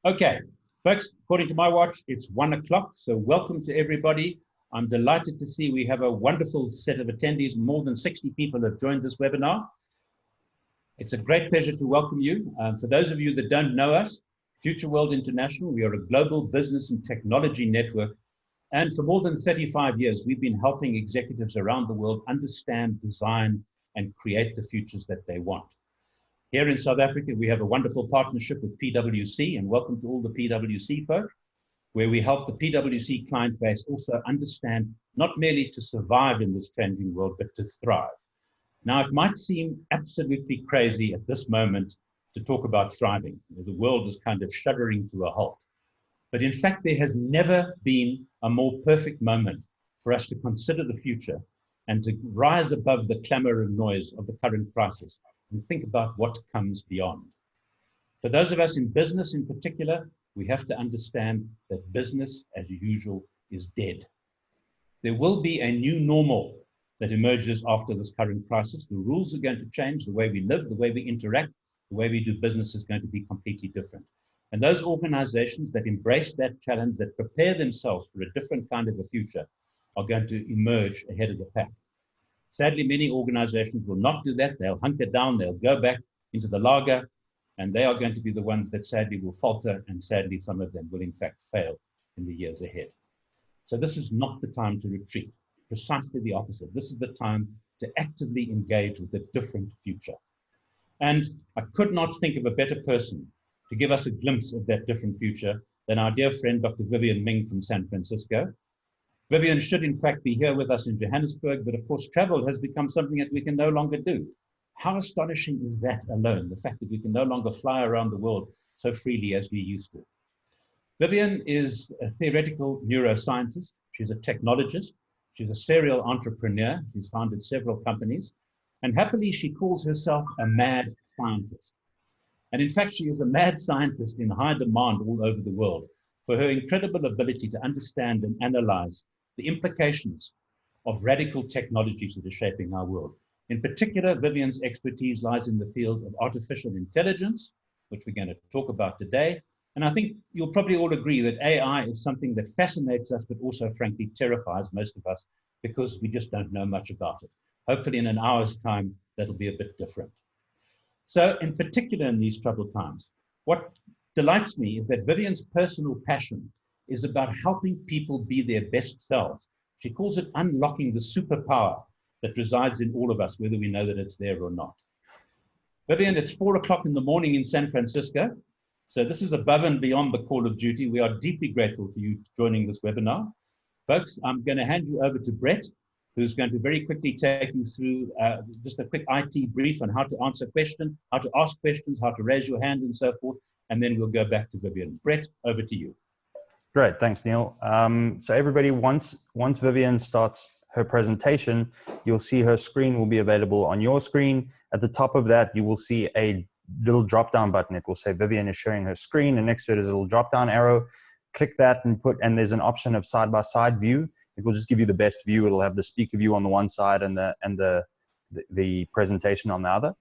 Okay, folks, according to my watch, it's 1 o'clock. So welcome to everybody. I'm delighted to see we have a wonderful set of attendees. More than 60 people have joined this webinar. It's a great pleasure to welcome you. For those of you that don't know us, Future World International, we are a global business and technology network. And for more than 35 years, we've been helping executives around the world understand, design, and create the futures that they want. Here in South Africa, we have a wonderful partnership with PwC, and welcome to all the PwC folk, where we help the PwC client base also understand not merely to survive in this changing world, but to thrive. Now, it might seem absolutely crazy at this moment to talk about thriving. The world is kind of shuddering to a halt. But in fact, there has never been a more perfect moment for us to consider the future and to rise above the clamor and noise of the current crisis and think about what comes beyond. For those of us in business in particular, we have to understand that business as usual is dead. There will be a new normal that emerges after this current crisis. The rules are going to change. The way we live, the way we interact, the way we do business is going to be completely different. And those organizations that embrace that challenge, that prepare themselves for a different kind of a future, are going to emerge ahead of the pack. Sadly, many organizations will not do that. They'll hunker down, they'll go back into the lager, and they are going to be the ones that sadly will falter, and sadly some of them will in fact fail in the years ahead. So this is not the time to retreat, precisely the opposite. This is the time to actively engage with a different future. And I could not think of a better person to give us a glimpse of that different future than our dear friend, Dr. Vivienne Ming from San Francisco. Vivienne should in fact be here with us in Johannesburg, but of course travel has become something that we can no longer do. How astonishing is that alone, the fact that we can no longer fly around the world so freely as we used to. Vivienne is a theoretical neuroscientist. She's a technologist. She's a serial entrepreneur. She's founded several companies. And happily, she calls herself a mad scientist. And in fact, she is a mad scientist in high demand all over the world for her incredible ability to understand and analyze the implications of radical technologies that are shaping our world. In particular, Vivienne's expertise lies in the field of artificial intelligence, which we're going to talk about today. And I think you'll probably all agree that AI is something that fascinates us, but also frankly terrifies most of us because we just don't know much about it. Hopefully in an hour's time, that'll be a bit different. So in particular in these troubled times, what delights me is that Vivienne's personal passion is about helping people be their best selves. She calls it unlocking the superpower that resides in all of us, whether we know that it's there or not. Vivienne, it's 4 o'clock in the morning in San Francisco. So this is above and beyond the call of duty. We are deeply grateful for you joining this webinar. Folks, I'm going to hand you over to Brett, who's going to very quickly take you through just a quick IT brief on how to answer questions, how to ask questions, how to raise your hand and so forth. And then we'll go back to Vivienne. Brett, over to you. Great, thanks, Neil. So everybody, once Vivienne starts her presentation, you'll see her screen will be available on your screen. At the top of that, you will see a little drop-down button. It will say Vivienne is sharing her screen, and next to it is a little drop-down arrow. Click that and there's an option of side-by-side view. It will just give you the best view. It'll have the speaker view on the one side and the presentation on the other.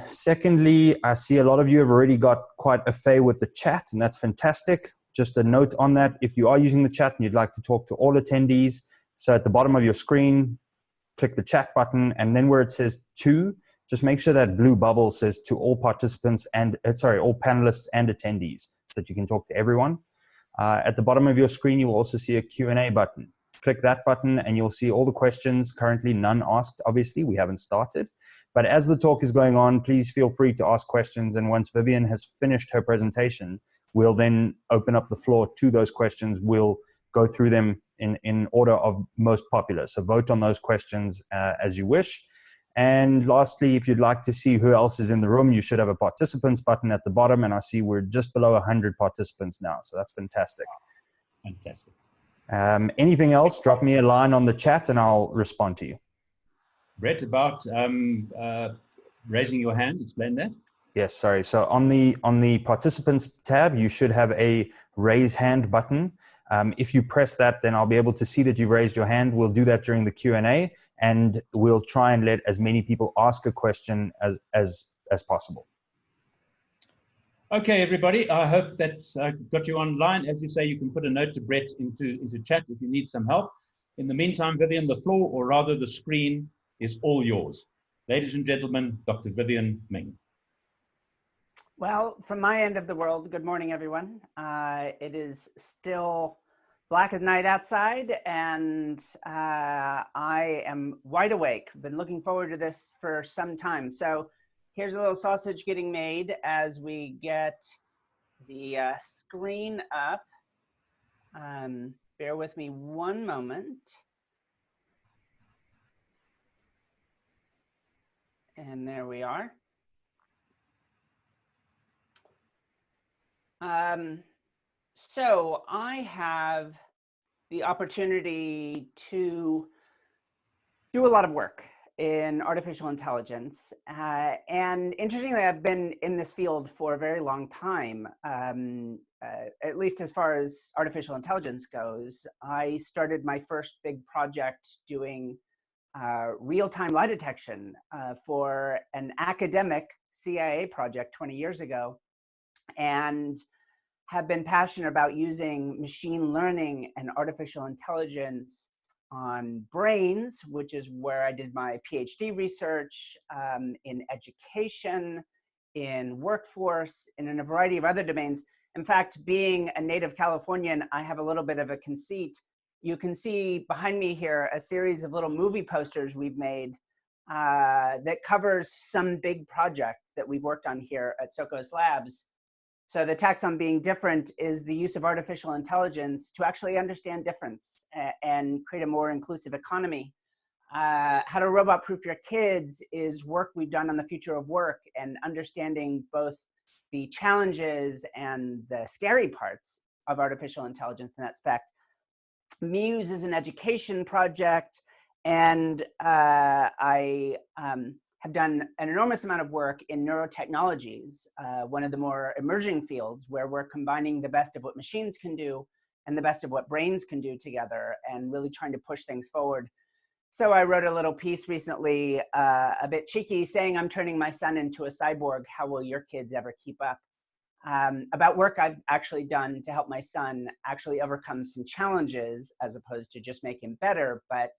Secondly, I see a lot of you have already got quite a fay with the chat, and that's fantastic. Just a note on that, if you are using the chat and you'd like to talk to all attendees, so at the bottom of your screen, click the chat button, and then where it says to, just make sure that blue bubble says to all participants and, all panelists and attendees, so that you can talk to everyone. At the bottom of your screen, you will also see a Q&A button. Click that button and you'll see all the questions, currently none asked, obviously, we haven't started. But as the talk is going on, please feel free to ask questions, and once Vivienne has finished her presentation, we'll then open up the floor to those questions. We'll go through them in order of most popular. So vote on those questions as you wish. And lastly, if you'd like to see who else is in the room, you should have a participants button at the bottom. And I see we're just below 100 participants now. So that's fantastic. Fantastic. Anything else, drop me a line on the chat and I'll respond to you. Brett, about raising your hand, explain that. Yes, sorry. So on the participants tab, you should have a raise hand button. If you press that, then I'll be able to see that you've raised your hand. We'll do that during the Q&A, and we'll try and let as many people ask a question as possible. Okay, everybody. I hope that's got you online. As you say, you can put a note to Brett into chat if you need some help. In the meantime, Vivienne, the floor, or rather the screen, is all yours. Ladies and gentlemen, Dr. Vivienne Ming. Well, from my end of the world, good morning, everyone. It is still black as night outside, and I am wide awake. Been looking forward to this for some time. So here's a little sausage getting made as we get the screen up. Bear with me one moment. And there we are. So I have the opportunity to do a lot of work in artificial intelligence. And interestingly, I've been in this field for a very long time, at least as far as artificial intelligence goes. I started my first big project doing real-time lie detection for an academic CIA project 20 years ago, and have been passionate about using machine learning and artificial intelligence on brains, which is where I did my PhD research, in education, in workforce, and in a variety of other domains. In fact, being a native Californian, I have a little bit of a conceit. You can see behind me here a series of little movie posters we've made that covers some big project that we've worked on here at Sokos Labs. So the taxon being different is the use of artificial intelligence to actually understand difference and create a more inclusive economy. How to robot-proof your kids is work we've done on the future of work and understanding both the challenges and the scary parts of artificial intelligence in that aspect. Muse is an education project, and I have done an enormous amount of work in neurotechnologies, one of the more emerging fields where we're combining the best of what machines can do and the best of what brains can do together and really trying to push things forward. So I wrote a little piece recently, a bit cheeky, saying I'm turning my son into a cyborg. How will your kids ever keep up? About work I've actually done to help my son actually overcome some challenges as opposed to just make him better. But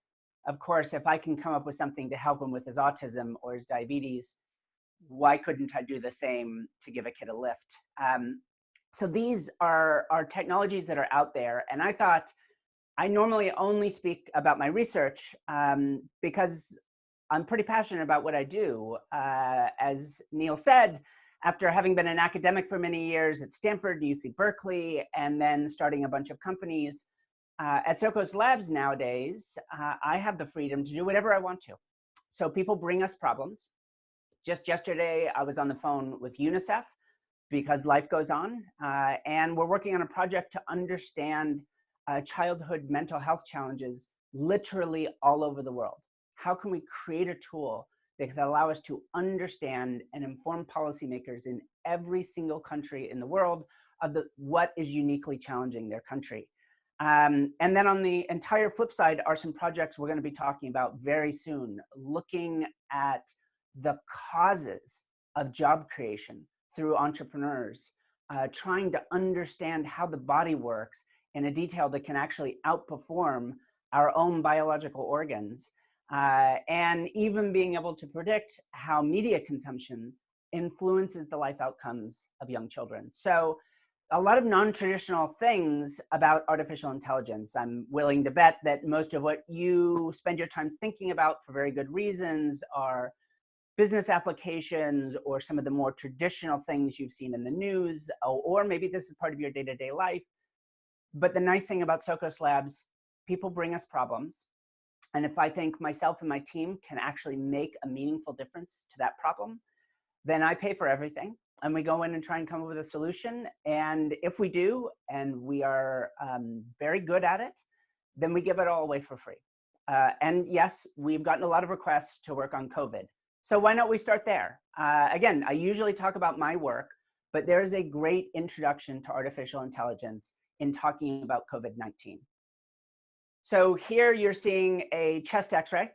of course, if I can come up with something to help him with his autism or his diabetes, why couldn't I do the same to give a kid a lift? So these are technologies that are out there. And I thought I normally only speak about my research because I'm pretty passionate about what I do. As Neil said, after having been an academic for many years at Stanford, UC Berkeley, and then starting a bunch of companies, at Sokos Labs nowadays, I have the freedom to do whatever I want to. So people bring us problems. Just yesterday, I was on the phone with UNICEF because life goes on, and we're working on a project to understand childhood mental health challenges literally all over the world. How can we create a tool that can allow us to understand and inform policymakers in every single country in the world of what is uniquely challenging their country? And then on the entire flip side are some projects we're going to be talking about very soon, looking at the causes of job creation through entrepreneurs, trying to understand how the body works in a detail that can actually outperform our own biological organs, and even being able to predict how media consumption influences the life outcomes of young children. So a lot of non-traditional things about artificial intelligence. I'm willing to bet that most of what you spend your time thinking about for very good reasons are business applications or some of the more traditional things you've seen in the news, or maybe this is part of your day-to-day life. But the nice thing about Sokos Labs, people bring us problems. And if I think myself and my team can actually make a meaningful difference to that problem, then I pay for everything. And we go in and try and come up with a solution. And if we do, and we are very good at it, then we give it all away for free. And yes, we've gotten a lot of requests to work on COVID. So why don't we start there? Again, I usually talk about my work, but there is a great introduction to artificial intelligence in talking about COVID-19. So here you're seeing a chest x-ray.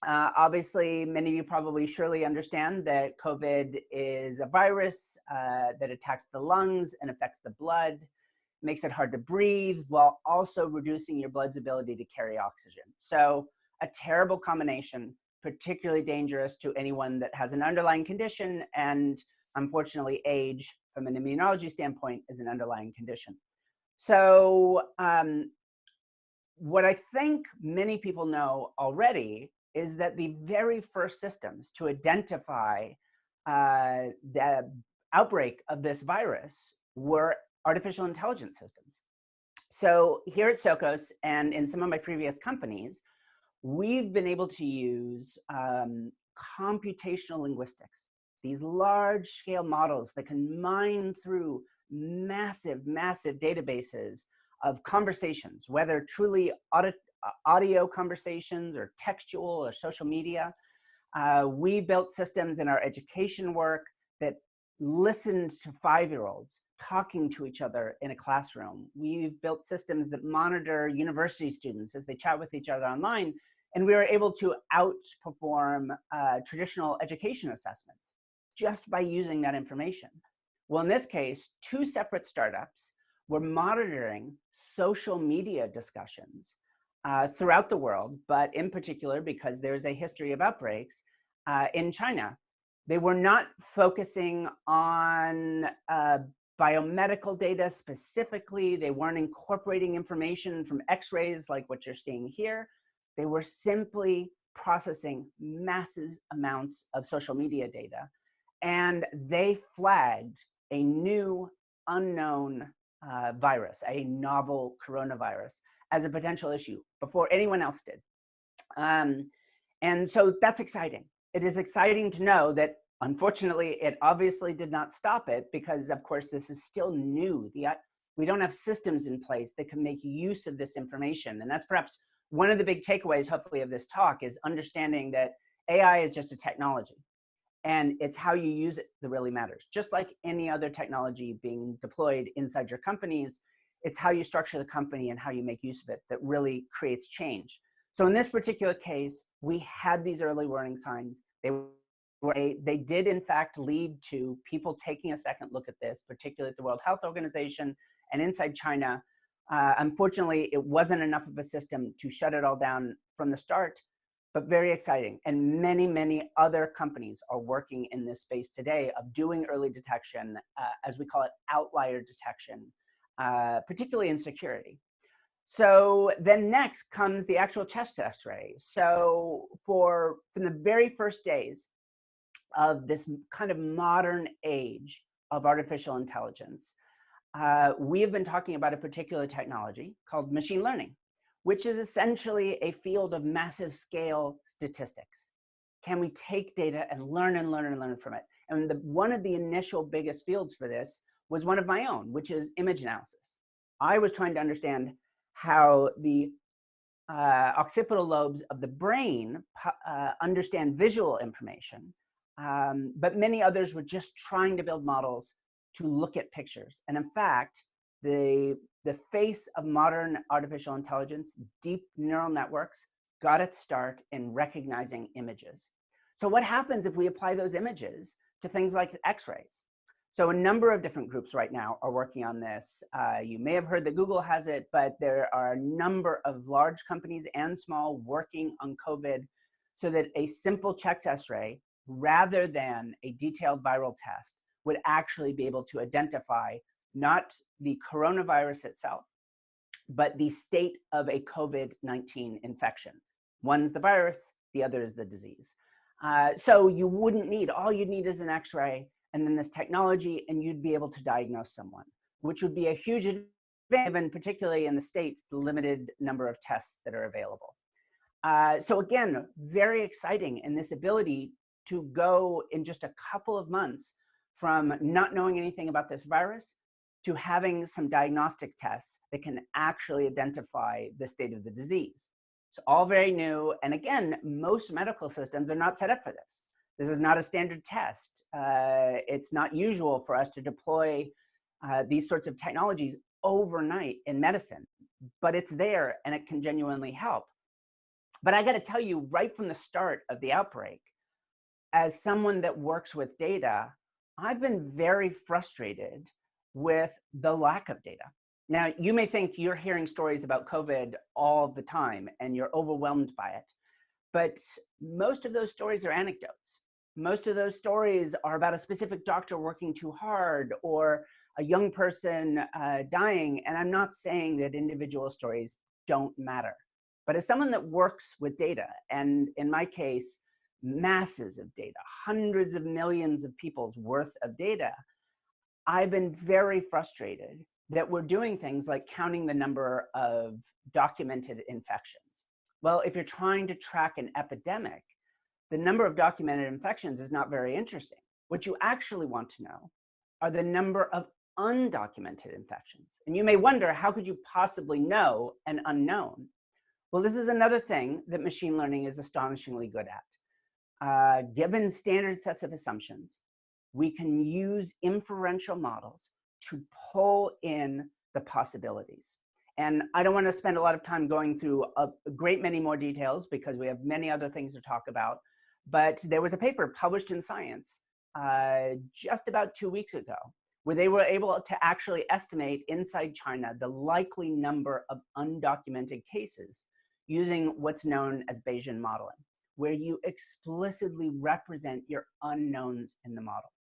Obviously, many of you probably surely understand that COVID is a virus that attacks the lungs and affects the blood, makes it hard to breathe, while also reducing your blood's ability to carry oxygen. So a terrible combination, particularly dangerous to anyone that has an underlying condition, and unfortunately age from an immunology standpoint is an underlying condition. So what I think many people know already is that the very first systems to identify the outbreak of this virus were artificial intelligence systems. So here at Socos and in some of my previous companies, we've been able to use computational linguistics, these large scale models that can mine through massive, massive databases of conversations, whether truly audio conversations or textual or social media. We built systems in our education work that listened to 5-year-olds talking to each other in a classroom. We've built systems that monitor university students as they chat with each other online, and we were able to outperform traditional education assessments just by using that information. Well, in this case, 2 separate startups were monitoring social media discussions throughout the world, but in particular, because there's a history of outbreaks in China. They were not focusing on biomedical data specifically. They weren't incorporating information from X-rays like what you're seeing here. They were simply processing massive amounts of social media data. And they flagged a new unknown virus, a novel coronavirus, as a potential issue before anyone else did. And so that's exciting. It is exciting to know that, unfortunately, it obviously did not stop it because, of course, this is still new. We don't have systems in place that can make use of this information. And that's perhaps one of the big takeaways, hopefully, of this talk is understanding that AI is just a technology. And it's how you use it that really matters. Just like any other technology being deployed inside your companies, it's how you structure the company and how you make use of it that really creates change. So in this particular case, we had these early warning signs. They did in fact lead to people taking a second look at this, particularly at the World Health Organization and inside China. Unfortunately, it wasn't enough of a system to shut it all down from the start, but very exciting. And many, many other companies are working in this space today of doing early detection, as we call it, outlier detection, particularly in security. So then next comes the actual chest X-ray. So from the very first days of this kind of modern age of artificial intelligence, we have been talking about a particular technology called machine learning, which is essentially a field of massive scale statistics. Can we take data and learn and learn and learn from it? And one of the initial biggest fields for this was one of my own, which is image analysis. I was trying to understand how the occipital lobes of the brain understand visual information, but many others were just trying to build models to look at pictures. And in fact, the face of modern artificial intelligence, deep neural networks, got its start in recognizing images. So what happens if we apply those images to things like X-rays? So a number of different groups right now are working on this. You may have heard that Google has it, but there are a number of large companies and small working on COVID so that a simple chest X-ray, rather than a detailed viral test, would actually be able to identify not the coronavirus itself, but the state of a COVID-19 infection. One's the virus, the other is the disease. So you wouldn't need, all you'd need is an X-ray and then this technology, and you'd be able to diagnose someone, which would be a huge advantage, given particularly in the States, the limited number of tests that are available. So again, very exciting in this ability to go in just a couple of months from not knowing anything about this virus to having some diagnostic tests that can actually identify the state of the disease. It's all very new. And again, most medical systems are not set up for this. This is not a standard test. It's not usual for us to deploy these sorts of technologies overnight in medicine, but it's there and it can genuinely help. But I got to tell you, right from the start of the outbreak, as someone that works with data, I've been very frustrated with the lack of data. Now, you may think you're hearing stories about COVID all the time and you're overwhelmed by it, but most of those stories are anecdotes. Most of those stories are about a specific doctor working too hard or a young person dying. And I'm not saying that individual stories don't matter. But as someone that works with data, and in my case, masses of data, hundreds of millions of people's worth of data, I've been very frustrated that we're doing things like counting the number of documented infections. Well, if you're trying to track an epidemic, the number of documented infections is not very interesting. What you actually want to know are the number of undocumented infections. And you may wonder, how could you possibly know an unknown? Well, this is another thing that machine learning is astonishingly good at. Given standard sets of assumptions, we can use inferential models to pull in the possibilities. And I don't want to spend a lot of time going through a great many more details because we have many other things to talk about. But there was a paper published in Science just about 2 weeks ago where they were able to actually estimate inside China the likely number of undocumented cases using what's known as Bayesian modeling, where you explicitly represent your unknowns in the model.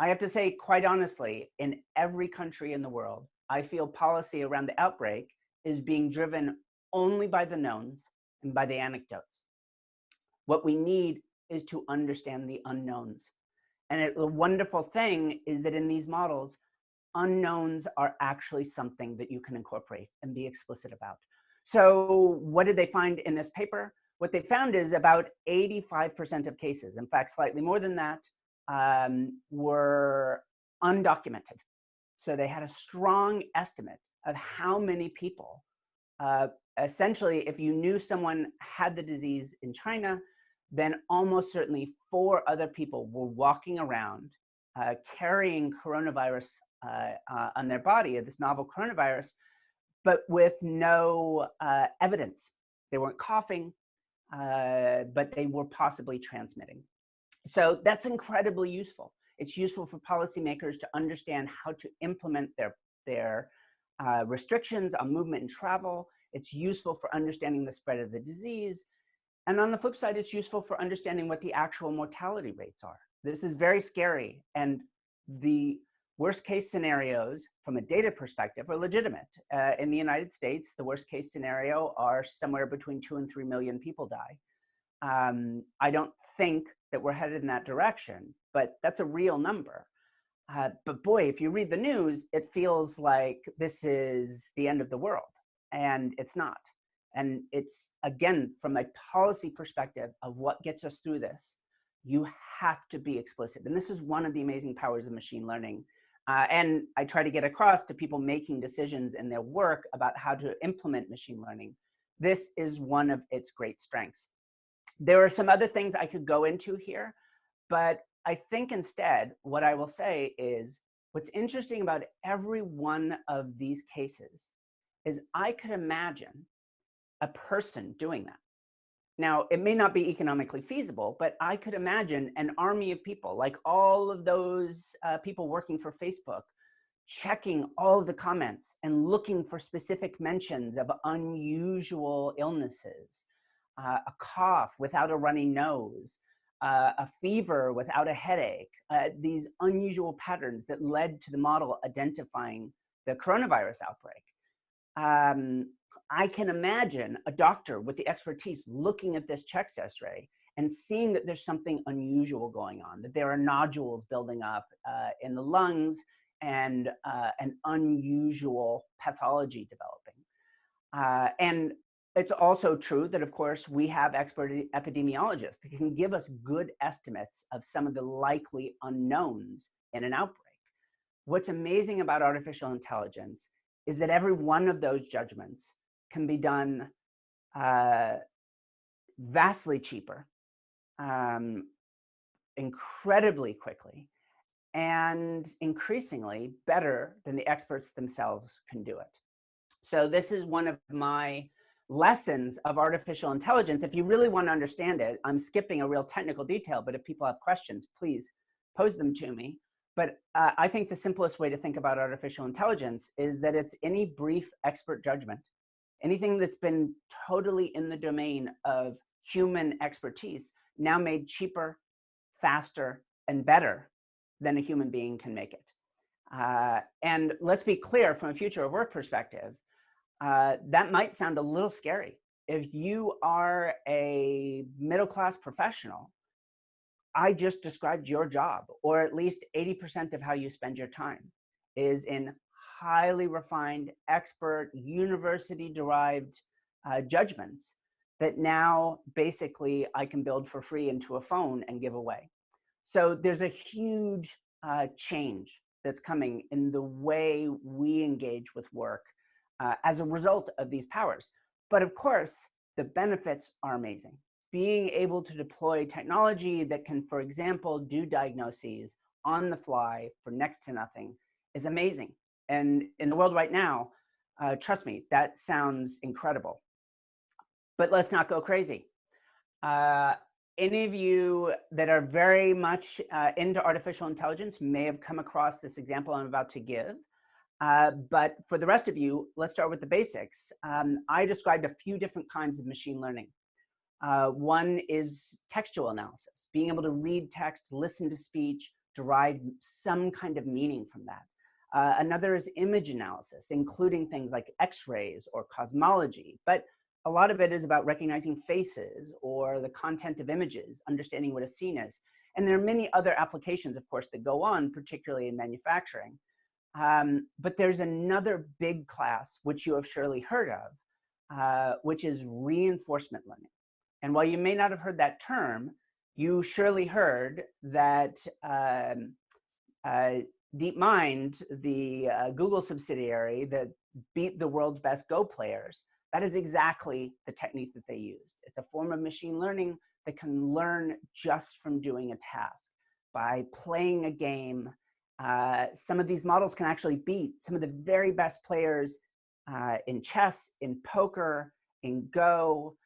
I have to say, quite honestly, in every country in the world, I feel policy around the outbreak is being driven only by the knowns and by the anecdotes. What we need is to understand the unknowns. And the wonderful thing is that in these models, unknowns are actually something that you can incorporate and be explicit about. So what did they find in this paper? What they found is about 85% of cases, in fact, slightly more than that, were undocumented. So they had a strong estimate of how many people, essentially, if you knew someone had the disease in China, then almost certainly 4 other people were walking around carrying coronavirus on their body, this novel coronavirus, but with no evidence. They weren't coughing, but they were possibly transmitting. So that's incredibly useful. It's useful for policymakers to understand how to implement their restrictions on movement and travel. It's useful for understanding the spread of the disease. And on the flip side, it's useful for understanding what the actual mortality rates are. This is very scary. And the worst case scenarios from a data perspective are legitimate. In the United States, the worst case scenario are somewhere between 2 and 3 million people die. I don't think that we're headed in that direction, but that's a real number. But boy, if you read the news, it feels like this is the end of the world, and it's not. And it's, again, from a policy perspective of what gets us through this, you have to be explicit. And this is one of the amazing powers of machine learning. And I try to get across to people making decisions in their work about how to implement machine learning. This is one of its great strengths. There are some other things I could go into here, but I think instead what I will say is what's interesting about every one of these cases is I could imagine a person doing that. Now, it may not be economically feasible, but I could imagine an army of people, like all of those people working for Facebook, checking all of the comments and looking for specific mentions of unusual illnesses, a cough without a runny nose, a fever without a headache, these unusual patterns that led to the model identifying the coronavirus outbreak. I can imagine a doctor with the expertise looking at this chest X-ray and seeing that there's something unusual going on, that there are nodules building up in the lungs and an unusual pathology developing. And it's also true that, of course, we have expert epidemiologists that can give us good estimates of some of the likely unknowns in an outbreak. What's amazing about artificial intelligence is that every one of those judgments can be done vastly cheaper, incredibly quickly, and increasingly better than the experts themselves can do it. So this is one of my lessons of artificial intelligence. If you really want to understand it, I'm skipping a real technical detail, but if people have questions, please pose them to me. But I think the simplest way to think about artificial intelligence is that it's any brief expert judgment, anything that's been totally in the domain of human expertise, now made cheaper, faster, and better than a human being can make it. And let's be clear, from a future of work perspective, that might sound a little scary. If you are a middle-class professional, I just described your job, or at least 80% of how you spend your time is in highly refined, expert, university-derived judgments that now basically I can build for free into a phone and give away. So there's a huge change that's coming in the way we engage with work as a result of these powers. But of course, the benefits are amazing. Being able to deploy technology that can, for example, do diagnoses on the fly for next to nothing is amazing. And in the world right now, trust me, that sounds incredible. But let's not go crazy. Any of you that are very much into artificial intelligence may have come across this example I'm about to give. But for the rest of you, let's start with the basics. I described a few different kinds of machine learning. One is textual analysis, being able to read text, listen to speech, derive some kind of meaning from that. Another is image analysis, including things like X-rays or cosmology. But a lot of it is about recognizing faces or the content of images, understanding what a scene is. And there are many other applications, of course, that go on, particularly in manufacturing. But there's another big class, which you have surely heard of, which is reinforcement learning. And while you may not have heard that term, you surely heard that DeepMind, the Google subsidiary that beat the world's best Go players, that is exactly the technique that they used. It's a form of machine learning that can learn just from doing a task. By playing a game, some of these models can actually beat some of the very best players in chess, in poker, in Go,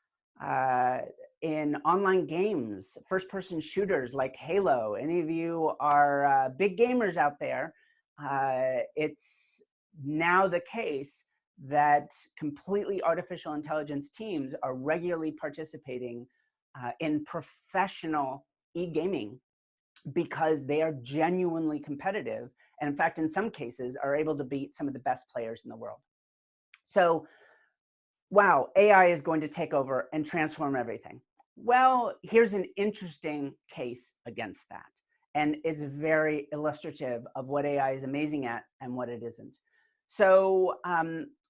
in online games, first-person shooters like Halo. Any of you are big gamers out there, it's now the case that completely artificial intelligence teams are regularly participating in professional e-gaming because they are genuinely competitive, and in fact, in some cases, are able to beat some of the best players in the world. So, wow, AI is going to take over and transform everything. Well, here's an interesting case against that. And it's very illustrative of what AI is amazing at and what it isn't. So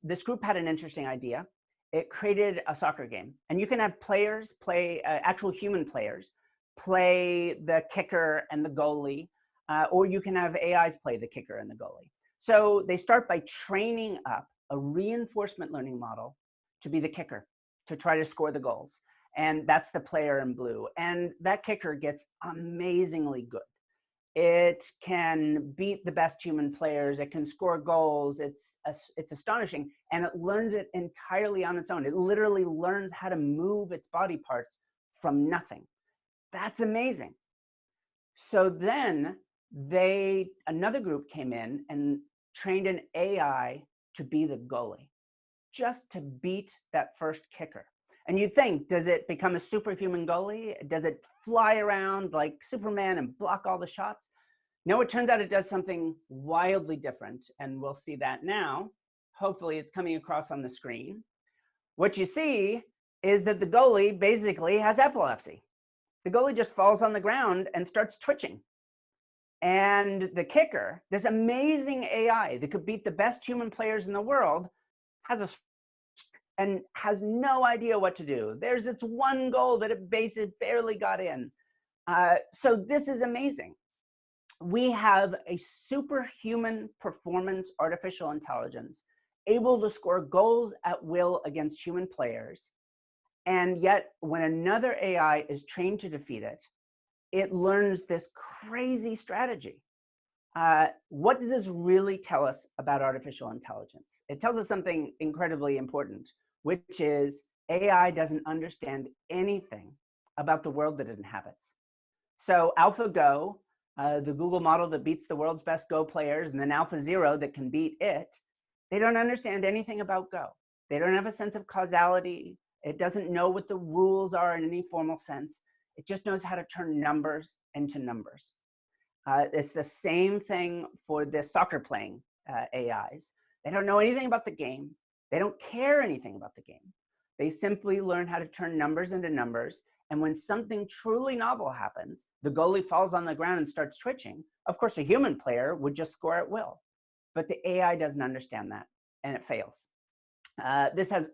this group had an interesting idea. It created a soccer game. And you can have players play, actual human players, play the kicker and the goalie, or you can have AIs play the kicker and the goalie. So they start by training up a reinforcement learning model to be the kicker, to try to score the goals. And that's the player in blue. And that kicker gets amazingly good. It can beat the best human players. It can score goals. It's astonishing. And it learns it entirely on its own. It literally learns how to move its body parts from nothing. That's amazing. So then another group came in and trained an AI to be the goalie, just to beat that first kicker. And you'd think, does it become a superhuman goalie? Does it fly around like Superman and block all the shots? No, it turns out it does something wildly different. And we'll see that now. Hopefully it's coming across on the screen. What you see is that the goalie basically has epilepsy. The goalie just falls on the ground and starts twitching. And the kicker, this amazing AI that could beat the best human players in the world, and has no idea what to do. There's its one goal that it basically barely got in. So this is amazing. We have a superhuman performance artificial intelligence able to score goals at will against human players. And yet when another AI is trained to defeat it, it learns this crazy strategy. What does this really tell us about artificial intelligence? It tells us something incredibly important, which is AI doesn't understand anything about the world that it inhabits. So AlphaGo, the Google model that beats the world's best Go players, and then AlphaZero that can beat it, they don't understand anything about Go. They don't have a sense of causality. It doesn't know what the rules are in any formal sense. It just knows how to turn numbers into numbers. It's the same thing for the soccer playing AIs. They don't know anything about the game. They don't care anything about the game. They simply learn how to turn numbers into numbers. And when something truly novel happens, the goalie falls on the ground and starts twitching. Of course, a human player would just score at will. But the AI doesn't understand that, and it fails. This has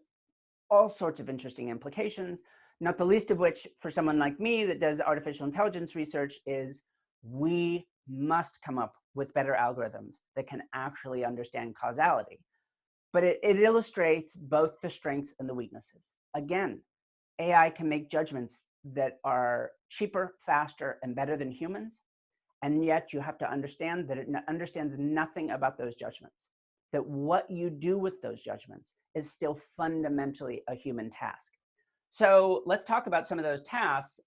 all sorts of interesting implications, not the least of which for someone like me that does artificial intelligence research is we must come up with better algorithms that can actually understand causality. But it illustrates both the strengths and the weaknesses. Again, AI can make judgments that are cheaper, faster, and better than humans. And yet you have to understand that it understands nothing about those judgments, that what you do with those judgments is still fundamentally a human task. So let's talk about some of those tasks.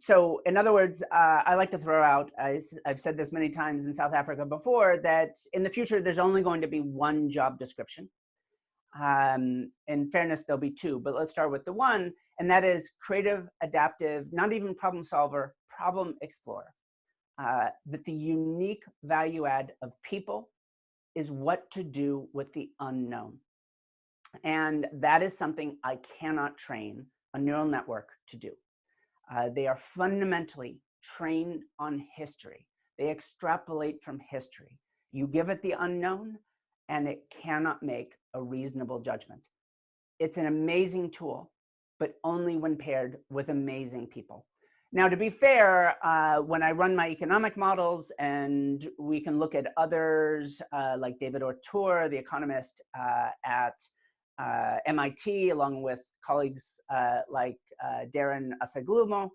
So in other words, I like to throw out, I've said this many times in South Africa before, that in the future, there's only going to be one job description. In fairness, there'll be two, but let's start with the one, and that is creative, adaptive, not even problem solver, problem explorer. That the unique value add of people is what to do with the unknown. And that is something I cannot train a neural network to do. They are fundamentally trained on history. They extrapolate from history. You give it the unknown, and it cannot make a reasonable judgment. It's an amazing tool, but only when paired with amazing people. Now, to be fair, when I run my economic models, and we can look at others like David Autor, the economist at MIT, along with colleagues like Darren Asaglumo,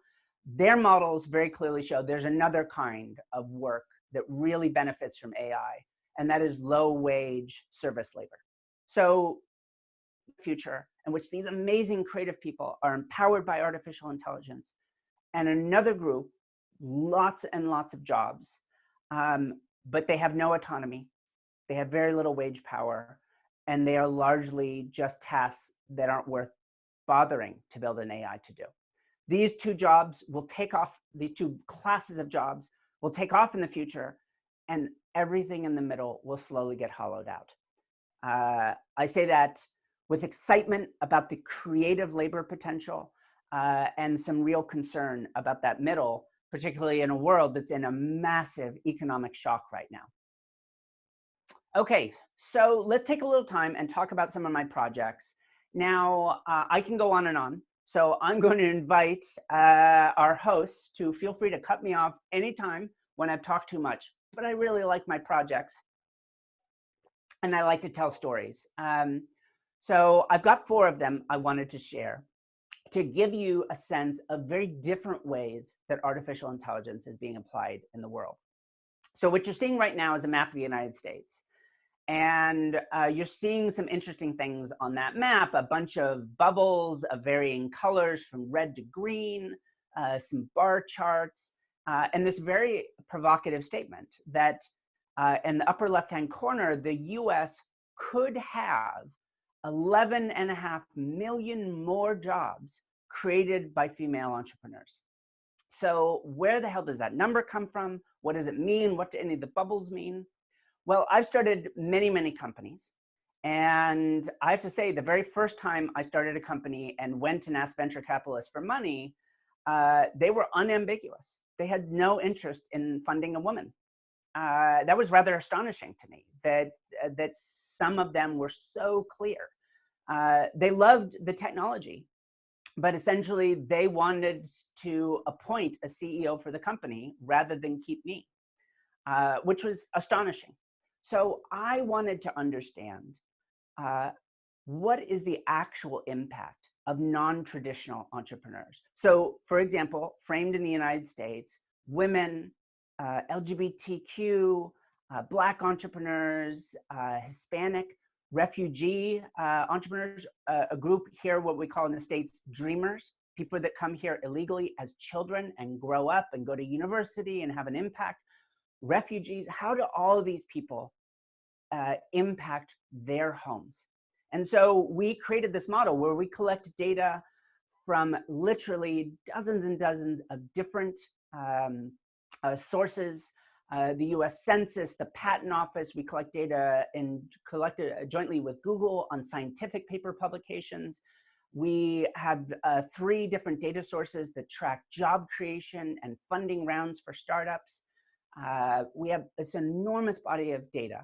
their models very clearly show there's another kind of work that really benefits from AI, and that is low-wage service labor. So future in which these amazing creative people are empowered by artificial intelligence, and another group, lots and lots of jobs, but they have no autonomy. They have very little wage power, and they are largely just tasks that aren't worth bothering to build an AI to do. These two jobs will take off, these two classes of jobs will take off in the future, and everything in the middle will slowly get hollowed out. I say that with excitement about the creative labor potential and some real concern about that middle, particularly in a world that's in a massive economic shock right now. Okay, so let's take a little time and talk about some of my projects. Now, I can go on and on, so I'm going to invite our hosts to feel free to cut me off anytime when I've talked too much, but I really like my projects, and I like to tell stories. So I've got 4 of them I wanted to share to give you a sense of very different ways that artificial intelligence is being applied in the world. So what you're seeing right now is a map of the United States. And you're seeing some interesting things on that map, a bunch of bubbles of varying colors from red to green, some bar charts, and this very provocative statement that in the upper left-hand corner, the US could have 11.5 million more jobs created by female entrepreneurs. So where the hell does that number come from? What does it mean? What do any of the bubbles mean? Well, I've started many, many companies. And I have to say, the very first time I started a company and went and asked venture capitalists for money, they were unambiguous. They had no interest in funding a woman. That was rather astonishing to me, that some of them were so clear. They loved the technology, but essentially they wanted to appoint a CEO for the company rather than keep me, which was astonishing. So I wanted to understand what is the actual impact of non-traditional entrepreneurs. So for example, framed in the United States, women, LGBTQ, Black entrepreneurs, Hispanic, refugee entrepreneurs, a group here, what we call in the States, dreamers, people that come here illegally as children and grow up and go to university and have an impact. Refugees, how do all of these people impact their homes? And so we created this model where we collect data from literally dozens and dozens of different sources. The US Census, the Patent Office, we collect data and collect it jointly with Google on scientific paper publications. We have 3 different data sources that track job creation and funding rounds for startups. We have this enormous body of data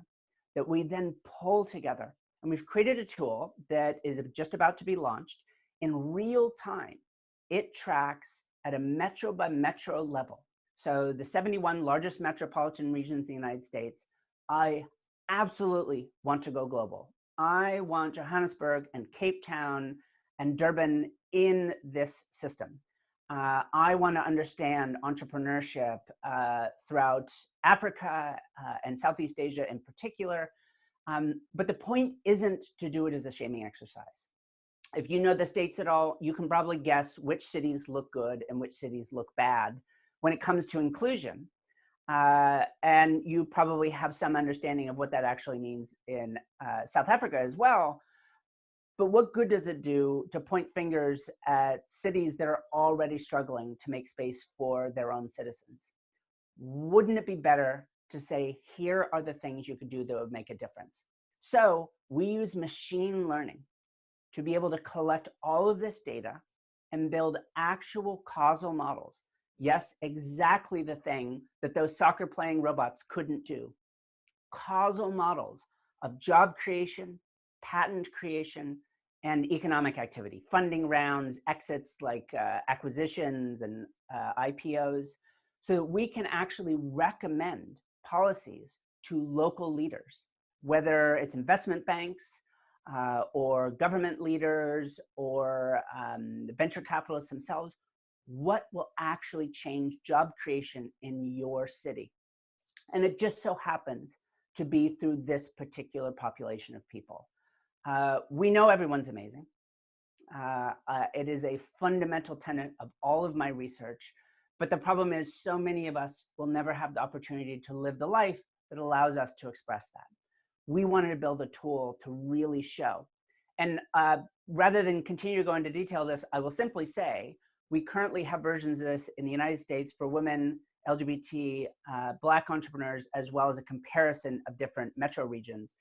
that we then pull together. And we've created a tool that is just about to be launched. In real time, it tracks at a metro by metro level. So the 71 largest metropolitan regions in the United States, I absolutely want to go global. I want Johannesburg and Cape Town and Durban in this system. I want to understand entrepreneurship throughout Africa and Southeast Asia in particular. But the point isn't to do it as a shaming exercise. If you know the states at all, you can probably guess which cities look good and which cities look bad when it comes to inclusion. And you probably have some understanding of what that actually means in South Africa as well. But what good does it do to point fingers at cities that are already struggling to make space for their own citizens? Wouldn't it be better to say, here are the things you could do that would make a difference? So we use machine learning to be able to collect all of this data and build actual causal models. Yes, exactly the thing that those soccer playing robots couldn't do. Causal models of job creation, patent creation, and economic activity, funding rounds, exits like acquisitions and IPOs, so that we can actually recommend policies to local leaders, whether it's investment banks or government leaders or the venture capitalists themselves. What will actually change job creation in your city? And it just so happens to be through this particular population of people. We know everyone's amazing. It is a fundamental tenet of all of my research. But the problem is so many of us will never have the opportunity to live the life that allows us to express that. We wanted to build a tool to really show. And rather than continue to go into detail of this, I will simply say, we currently have versions of this in the United States for women, LGBT, Black entrepreneurs, as well as a comparison of different metro regions.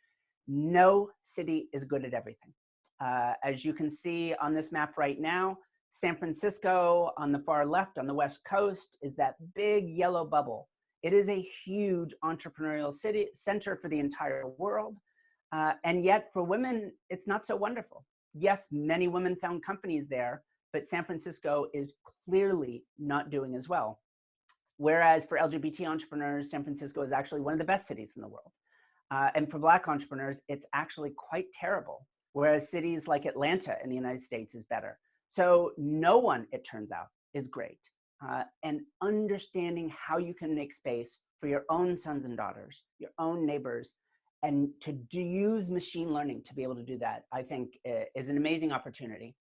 No city is good at everything. As you can see on this map right now, San Francisco on the far left on the West Coast is that big yellow bubble. It is a huge entrepreneurial city center for the entire world. And yet for women, it's not so wonderful. Yes, many women-found companies there, but San Francisco is clearly not doing as well. Whereas for LGBT entrepreneurs, San Francisco is actually one of the best cities in the world. And for Black entrepreneurs, it's actually quite terrible. Whereas cities like Atlanta in the United States is better. So no one, it turns out, is great. And understanding how you can make space for your own sons and daughters, your own neighbors, and to use machine learning to be able to do that, I think is an amazing opportunity.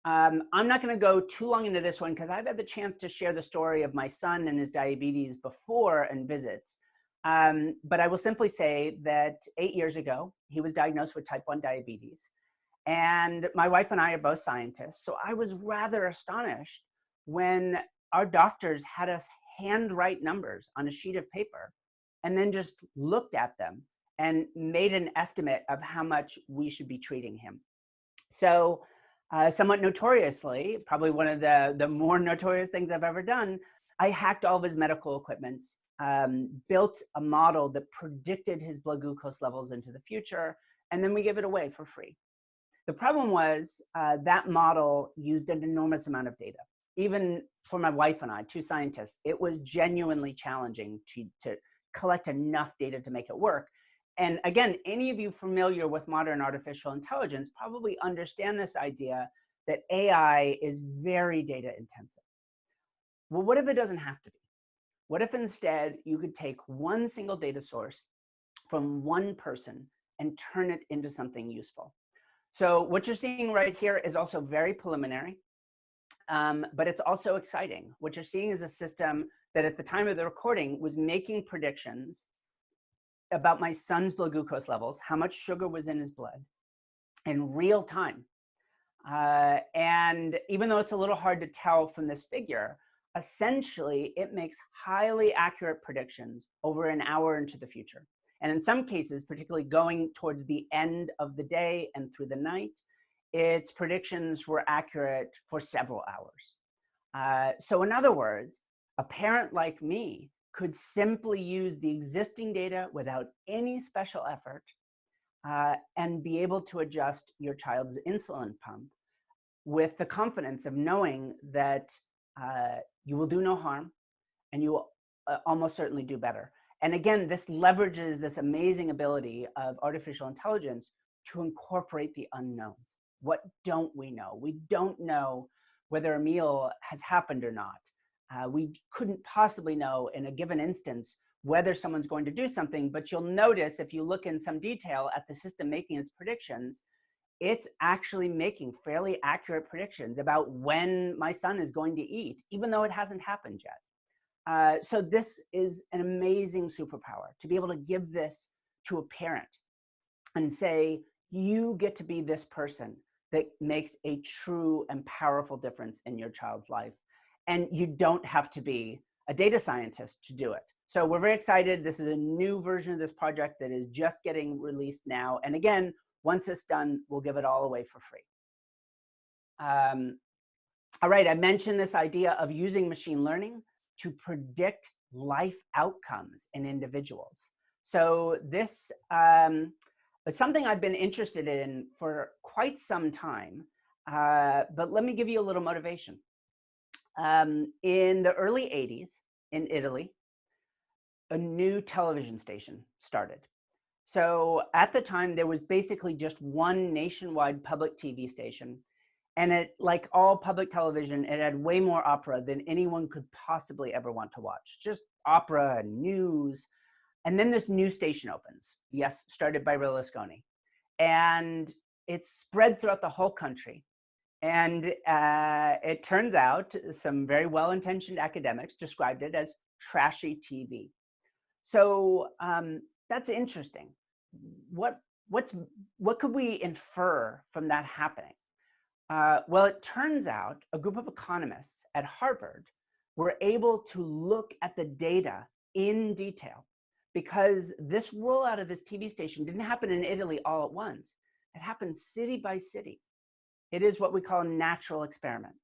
I'm not going to go too long into this one because I've had the chance to share the story of my son and his diabetes before and visits. But I will simply say that 8 years ago, he was diagnosed with type 1 diabetes. And my wife and I are both scientists. So I was rather astonished when our doctors had us handwrite numbers on a sheet of paper and then just looked at them and made an estimate of how much we should be treating him. So somewhat notoriously, probably one of the more notorious things I've ever done, I hacked all of his medical equipment, built a model that predicted his blood glucose levels into the future, and then we give it away for free. The problem was that model used an enormous amount of data. Even for my wife and I, 2 scientists, it was genuinely challenging to collect enough data to make it work. And again, any of you familiar with modern artificial intelligence probably understand this idea that AI is very data intensive. Well, what if it doesn't have to be? What if instead you could take one single data source from one person and turn it into something useful. So what you're seeing right here is also very preliminary, but it's also exciting. What you're seeing is a system that at the time of the recording was making predictions about my son's blood glucose levels, how much sugar was in his blood in real time. And even though it's a little hard to tell from this figure, essentially it makes highly accurate predictions over an hour into the future. And in some cases, particularly going towards the end of the day and through the night, its predictions were accurate for several hours. So in other words, a parent like me could simply use the existing data without any special effort and be able to adjust your child's insulin pump with the confidence of knowing that you will do no harm and you will almost certainly do better. And again, this leverages this amazing ability of artificial intelligence to incorporate the unknowns. What don't we know? We don't know whether a meal has happened or not. We couldn't possibly know in a given instance whether someone's going to do something, but you'll notice if you look in some detail at the system making its predictions, it's actually making fairly accurate predictions about when my son is going to eat, even though it hasn't happened yet. So this is an amazing superpower to be able to give this to a parent and say, you get to be this person that makes a true and powerful difference in your child's life. And you don't have to be a data scientist to do it. So we're very excited. This is a new version of this project that is just getting released now. And again, once it's done, we'll give it all away for free. All right, I mentioned this idea of using machine learning to predict life outcomes in individuals. So this is something I've been interested in for quite some time, but let me give you a little motivation. In the early 80s in Italy, a new television station started. So at the time, there was basically just one nationwide public TV station. And it, like all public television, it had way more opera than anyone could possibly ever want to watch. Just opera and news. And then this new station opens. Yes, started by Berlusconi. And it's spread throughout the whole country. And it turns out some very well-intentioned academics described it as trashy TV. So that's interesting. What could we infer from that happening? Well, it turns out a group of economists at Harvard were able to look at the data in detail, because this rollout of this TV station didn't happen in Italy all at once. It happened city by city. It is what we call a natural experiment.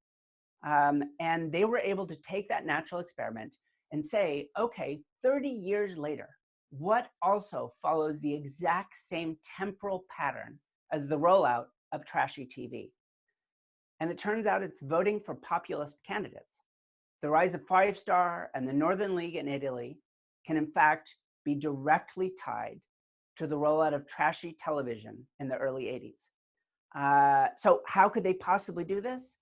And they were able to take that natural experiment and say, okay, 30 years later, what also follows the exact same temporal pattern as the rollout of trashy TV? And it turns out it's voting for populist candidates. The rise of Five Star and the Northern League in Italy can in fact be directly tied to the rollout of trashy television in the early 80s. So how could they possibly do this?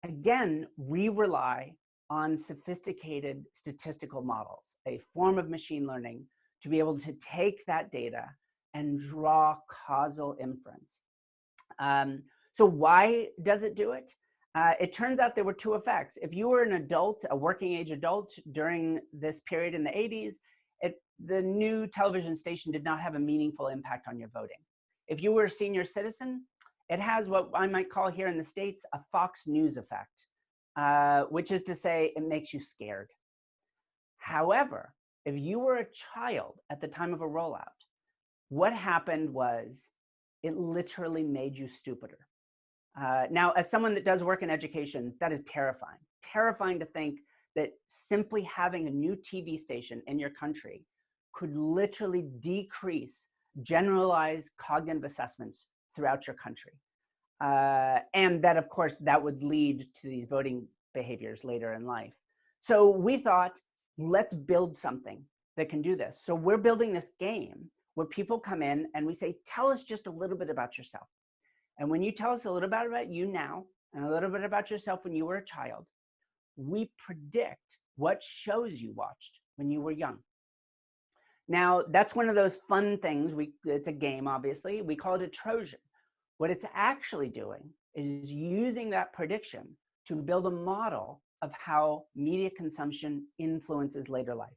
Again, we rely on sophisticated statistical models, a form of machine learning to be able to take that data and draw causal inference. So why does it do it? It turns out there were two effects. If you were an adult, a working age adult during this period in the 80s, the new television station did not have a meaningful impact on your voting. If you were a senior citizen, it has what I might call here in the States a Fox News effect, which is to say it makes you scared. However, if you were a child at the time of a rollout, what happened was it literally made you stupider. Now, as someone that does work in education, that is terrifying. Terrifying to think that simply having a new TV station in your country could literally decrease generalized cognitive assessments throughout your country. And that, of course, that would lead to these voting behaviors later in life. So we thought, let's build something that can do this. So we're building this game where people come in and we say, tell us just a little bit about yourself. And when you tell us a little bit about you now and a little bit about yourself when you were a child, we predict what shows you watched when you were young. Now, that's one of those fun things. It's a game, obviously. We call it a Trojan. What it's actually doing is using that prediction to build a model of how media consumption influences later life.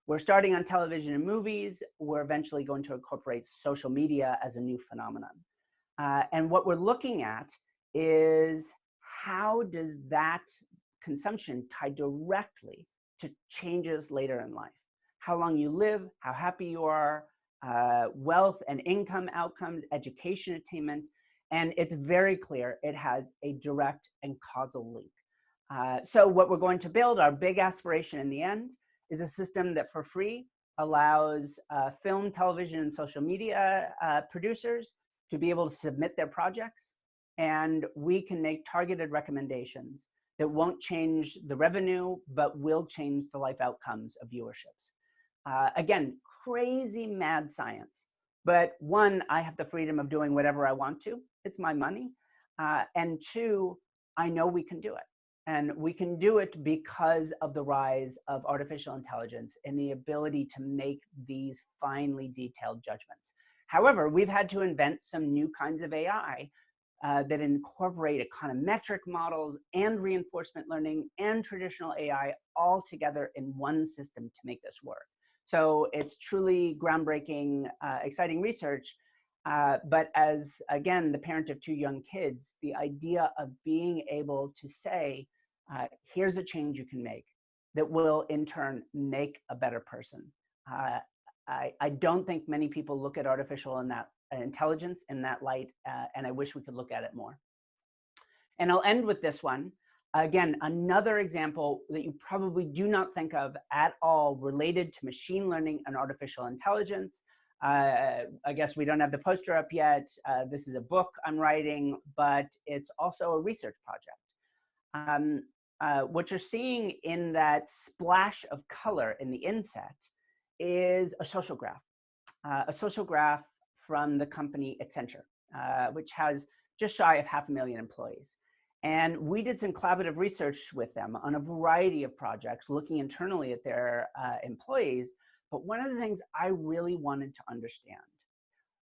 We're starting on television and movies. We're eventually going to incorporate social media as a new phenomenon. And what we're looking at is how does that consumption tie directly to changes later in life? How long you live, how happy you are, wealth and income outcomes, education attainment. And it's very clear it has a direct and causal link. So what we're going to build, our big aspiration in the end, is a system that for free allows film, television, and social media producers to be able to submit their projects, and we can make targeted recommendations that won't change the revenue, but will change the life outcomes of viewerships. Again, crazy mad science, but one, I have the freedom of doing whatever I want to. It's my money. And two, I know we can do it. And we can do it because of the rise of artificial intelligence and the ability to make these finely detailed judgments. However, we've had to invent some new kinds of AI that incorporate econometric models and reinforcement learning and traditional AI all together in one system to make this work. So it's truly groundbreaking, exciting research. But as, again, the parent of 2 young kids, the idea of being able to say, here's a change you can make that will in turn make a better person. I don't think many people look at artificial intelligence in that light, and I wish we could look at it more. And I'll end with this one. Again, another example that you probably do not think of at all related to machine learning and artificial intelligence. I guess we don't have the poster up yet. This is a book I'm writing, but it's also a research project. What you're seeing in that splash of color in the inset is a social graph from the company Accenture, which has just shy of 500,000 employees. And we did some collaborative research with them on a variety of projects, looking internally at their employees. But one of the things I really wanted to understand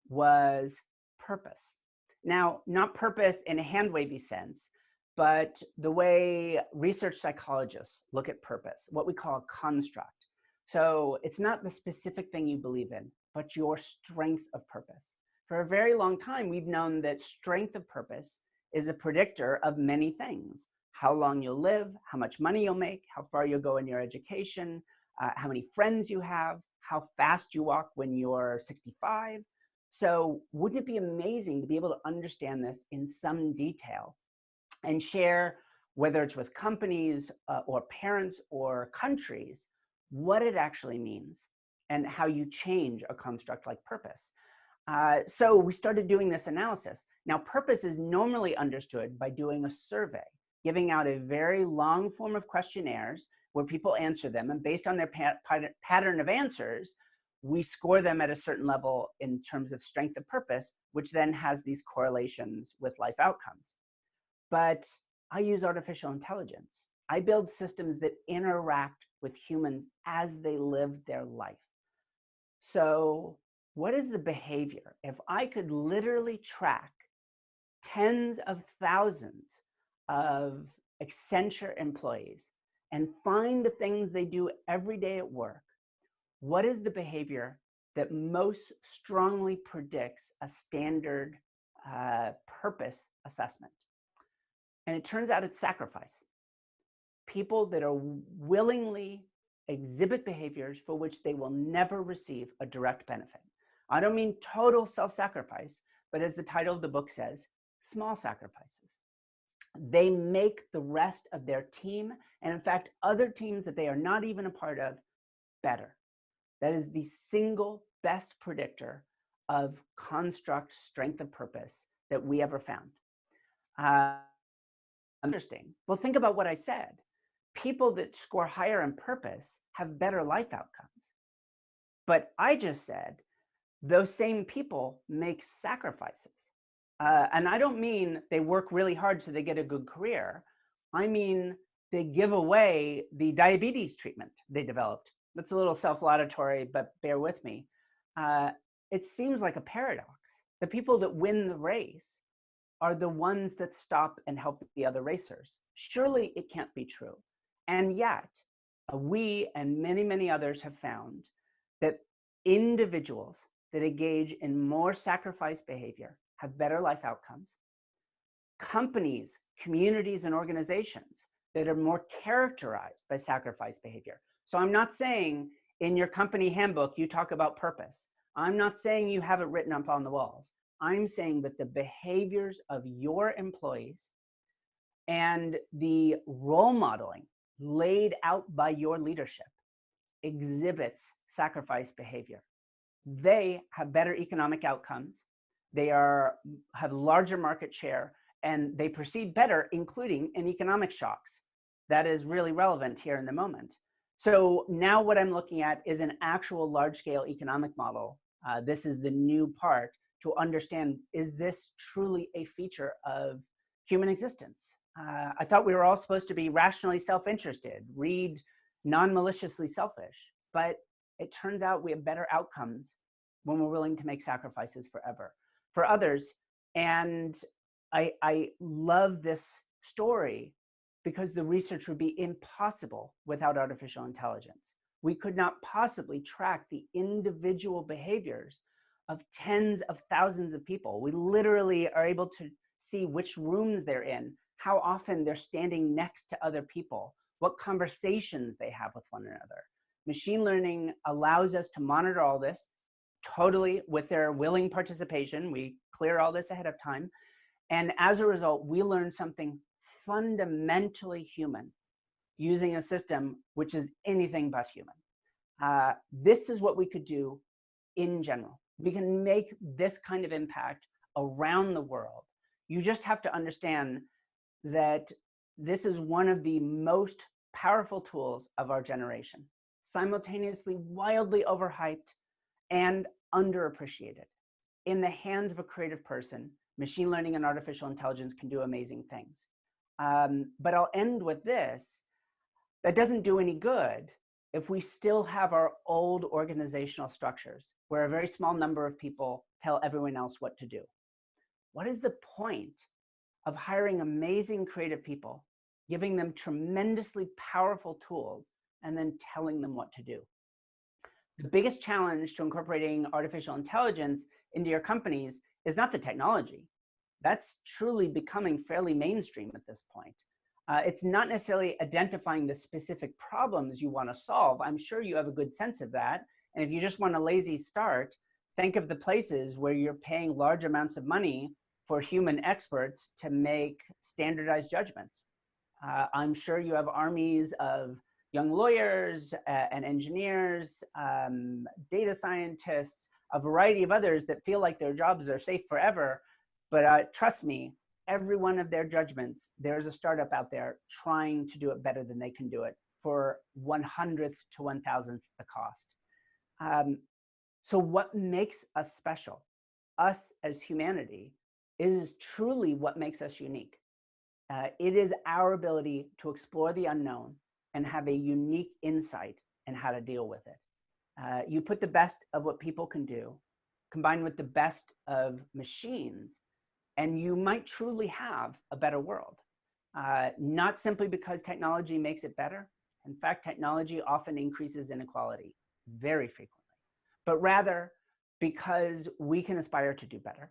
was purpose. Now, not purpose in a hand-wavy sense, but the way research psychologists look at purpose, what we call a construct. So it's not the specific thing you believe in, but your strength of purpose. For a very long time, we've known that strength of purpose is a predictor of many things: how long you'll live, how much money you'll make, how far you'll go in your education, how many friends you have, how fast you walk when you're 65. So wouldn't it be amazing to be able to understand this in some detail and share, whether it's with companies or parents or countries, what it actually means and how you change a construct like purpose? So we started doing this analysis. Now, purpose is normally understood by doing a survey, giving out a very long form of questionnaires where people answer them, and based on their pattern of answers, we score them at a certain level in terms of strength of purpose, which then has these correlations with life outcomes. But I use artificial intelligence. I build systems that interact with humans as they live their life. So what is the behavior? If I could literally track tens of thousands of Accenture employees and find the things they do every day at work, what is the behavior that most strongly predicts a standard purpose assessment? And it turns out it's sacrifice. People that are willingly exhibit behaviors for which they will never receive a direct benefit. I don't mean total self-sacrifice, but as the title of the book says, small sacrifices. They make the rest of their team, and in fact, other teams that they are not even a part of, better. That is the single best predictor of construct strength of purpose that we ever found. Interesting. Well, think about what I said. People that score higher in purpose have better life outcomes. But I just said those same people make sacrifices. And I don't mean they work really hard so they get a good career. I mean, they give away the diabetes treatment they developed That's a little self-laudatory, but bear with me. It seems like a paradox. The people that win the race are the ones that stop and help the other racers. Surely it can't be true. And yet, we and many, many others have found that individuals that engage in more sacrifice behavior have better life outcomes. Companies, communities, and organizations that are more characterized by sacrifice behavior. So I'm not saying in your company handbook you talk about purpose. I'm not saying you have it written up on the walls. I'm saying that the behaviors of your employees and the role modeling laid out by your leadership exhibits sacrifice behavior. They have better economic outcomes. They have larger market share, and they proceed better, including in economic shocks. That is really relevant here in the moment. So now what I'm looking at is an actual large-scale economic model. This is the new part to understand, is this truly a feature of human existence? I thought we were all supposed to be rationally self-interested, read non-maliciously selfish, but it turns out we have better outcomes when we're willing to make sacrifices for others. And I love this story because the research would be impossible without artificial intelligence. We could not possibly track the individual behaviors of tens of thousands of people. We literally are able to see which rooms they're in, how often they're standing next to other people, what conversations they have with one another. Machine learning allows us to monitor all this totally with their willing participation. We clear all this ahead of time. And as a result, we learn something fundamentally human using a system which is anything but human. This is what we could do in general. We can make this kind of impact around the world. You just have to understand that this is one of the most powerful tools of our generation, simultaneously wildly overhyped and underappreciated. In the hands of a creative person, machine learning and artificial intelligence can do amazing things. But I'll end with this. That doesn't do any good if we still have our old organizational structures where a very small number of people tell everyone else what to do. What is the point of hiring amazing creative people, giving them tremendously powerful tools, and then telling them what to do? The biggest challenge to incorporating artificial intelligence into your companies is not the technology. That's truly becoming fairly mainstream at this point. It's not necessarily identifying the specific problems you want to solve. I'm sure you have a good sense of that. And if you just want a lazy start, think of the places where you're paying large amounts of money for human experts to make standardized judgments. I'm sure you have armies of young lawyers and engineers, data scientists, a variety of others that feel like their jobs are safe forever. But trust me, every one of their judgments, there's a startup out there trying to do it better than they can do it for 100th to 1,000th the cost. So what makes us special, us as humanity, is truly what makes us unique. It is our ability to explore the unknown and have a unique insight in how to deal with it. You put the best of what people can do, combined with the best of machines, and you might truly have a better world. Not simply because technology makes it better. In fact, technology often increases inequality very frequently, but rather because we can aspire to do better.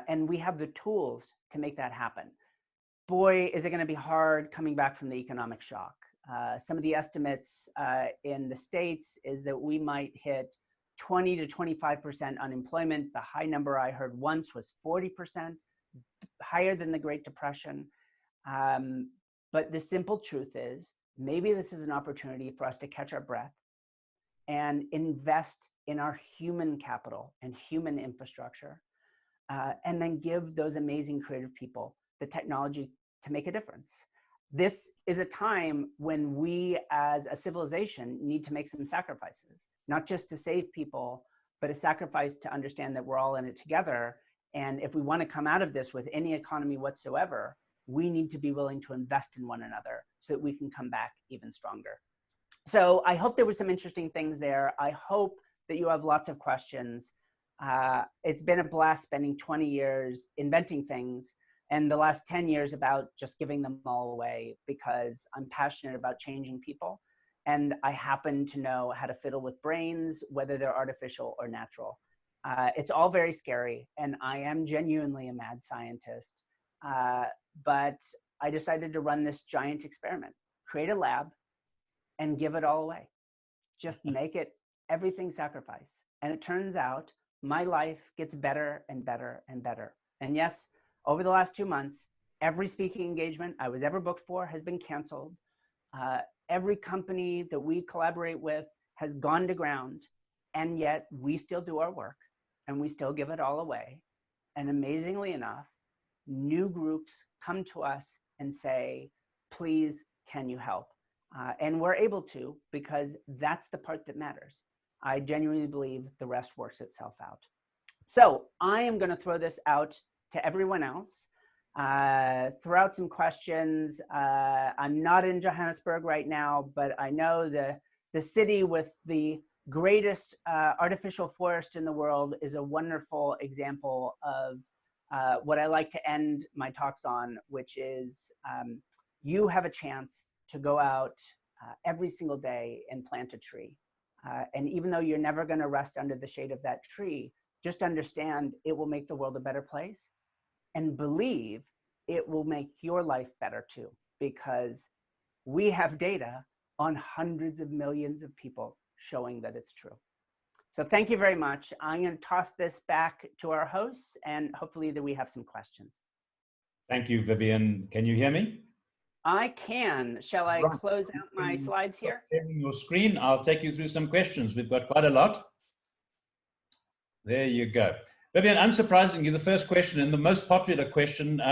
And we have the tools to make that happen. Boy, is it going to be hard coming back from the economic shock. Some of the estimates in the States is that we might hit 20 to 25% unemployment. The high number I heard once was 40%, higher than the Great Depression. But the simple truth is, maybe this is an opportunity for us to catch our breath and invest in our human capital and human infrastructure, and then give those amazing creative people the technology to make a difference. This is a time when we as a civilization need to make some sacrifices, not just to save people, but a sacrifice to understand that we're all in it together. And if we want to come out of this with any economy whatsoever, we need to be willing to invest in one another so that we can come back even stronger. So I hope there were some interesting things there. I hope that you have lots of questions. It's been a blast spending 20 years inventing things and the last 10 years about just giving them all away because I'm passionate about changing people. And I happen to know how to fiddle with brains, whether they're artificial or natural. It's all very scary, and I am genuinely a mad scientist. But I decided to run this giant experiment, create a lab, and give it all away. Just make it everything sacrifice. And it turns out my life gets better and better and better. And yes, over the last 2 months, every speaking engagement I was ever booked for has been canceled. Every company that we collaborate with has gone to ground, and yet we still do our work and we still give it all away. And amazingly enough, new groups come to us and say, please, can you help? And we're able to, because that's the part that matters. I genuinely believe the rest works itself out. So I am going to throw this out to everyone else. Throw out some questions. I'm not in Johannesburg right now, but I know the city with the greatest artificial forest in the world is a wonderful example of what I like to end my talks on, which is you have a chance to go out every single day and plant a tree. And even though you're never going to rest under the shade of that tree, just understand it will make the world a better place, and believe it will make your life better too, because we have data on hundreds of millions of people showing that it's true. So thank you very much. I'm going to toss this back to our hosts, and hopefully that we have some questions. Thank you, Vivienne. Can you hear me? I can. Shall I close out my slides here? Sharing your screen. I'll take you through some questions. We've got quite a lot. There you go. Vivienne, unsurprisingly, the first question and the most popular question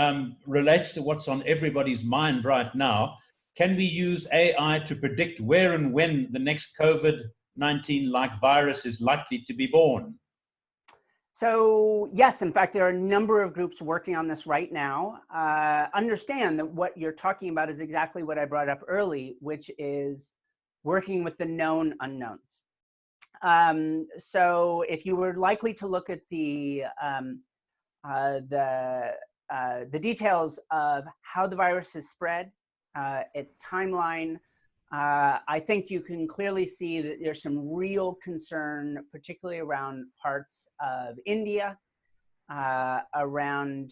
relates to what's on everybody's mind right now. Can we use AI to predict where and when the next COVID-19-like virus is likely to be born? So yes, in fact, there are a number of groups working on this right now. Understand that what you're talking about is exactly what I brought up early, which is working with the known unknowns. So if you were likely to look at the details of how the virus has spread, its timeline, I think you can clearly see that there's some real concern, particularly around parts of India, around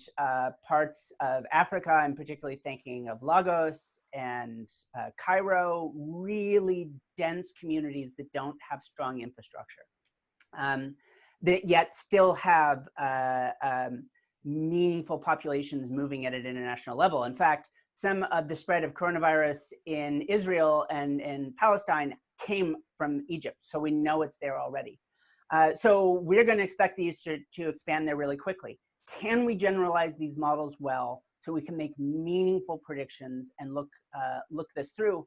parts of Africa. I'm particularly thinking of Lagos and Cairo, really dense communities that don't have strong infrastructure, that yet still have meaningful populations moving at an international level. In fact, some of the spread of coronavirus in Israel and in Palestine came from Egypt, so we know it's there already. So we're going to expect these to expand there really quickly. Can we generalize these models well so we can make meaningful predictions and look this through?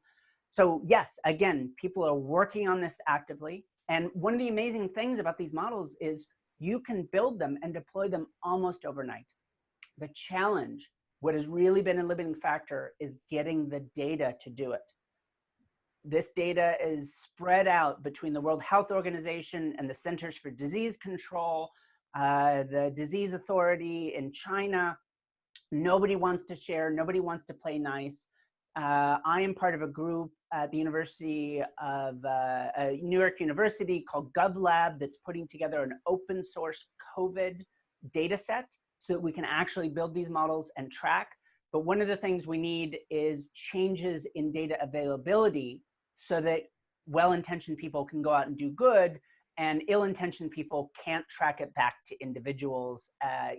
So yes, again, people are working on this actively. And one of the amazing things about these models is you can build them and deploy them almost overnight. The challenge, what has really been a limiting factor, is getting the data to do it. This data is spread out between the World Health Organization and the Centers for Disease Control, the Disease Authority in China. Nobody wants to share, nobody wants to play nice. I am part of a group at the University of New York University called GovLab that's putting together an open source COVID data set so that we can actually build these models and track. But one of the things we need is changes in data availability so that well-intentioned people can go out and do good, and ill-intentioned people can't track it back to individuals,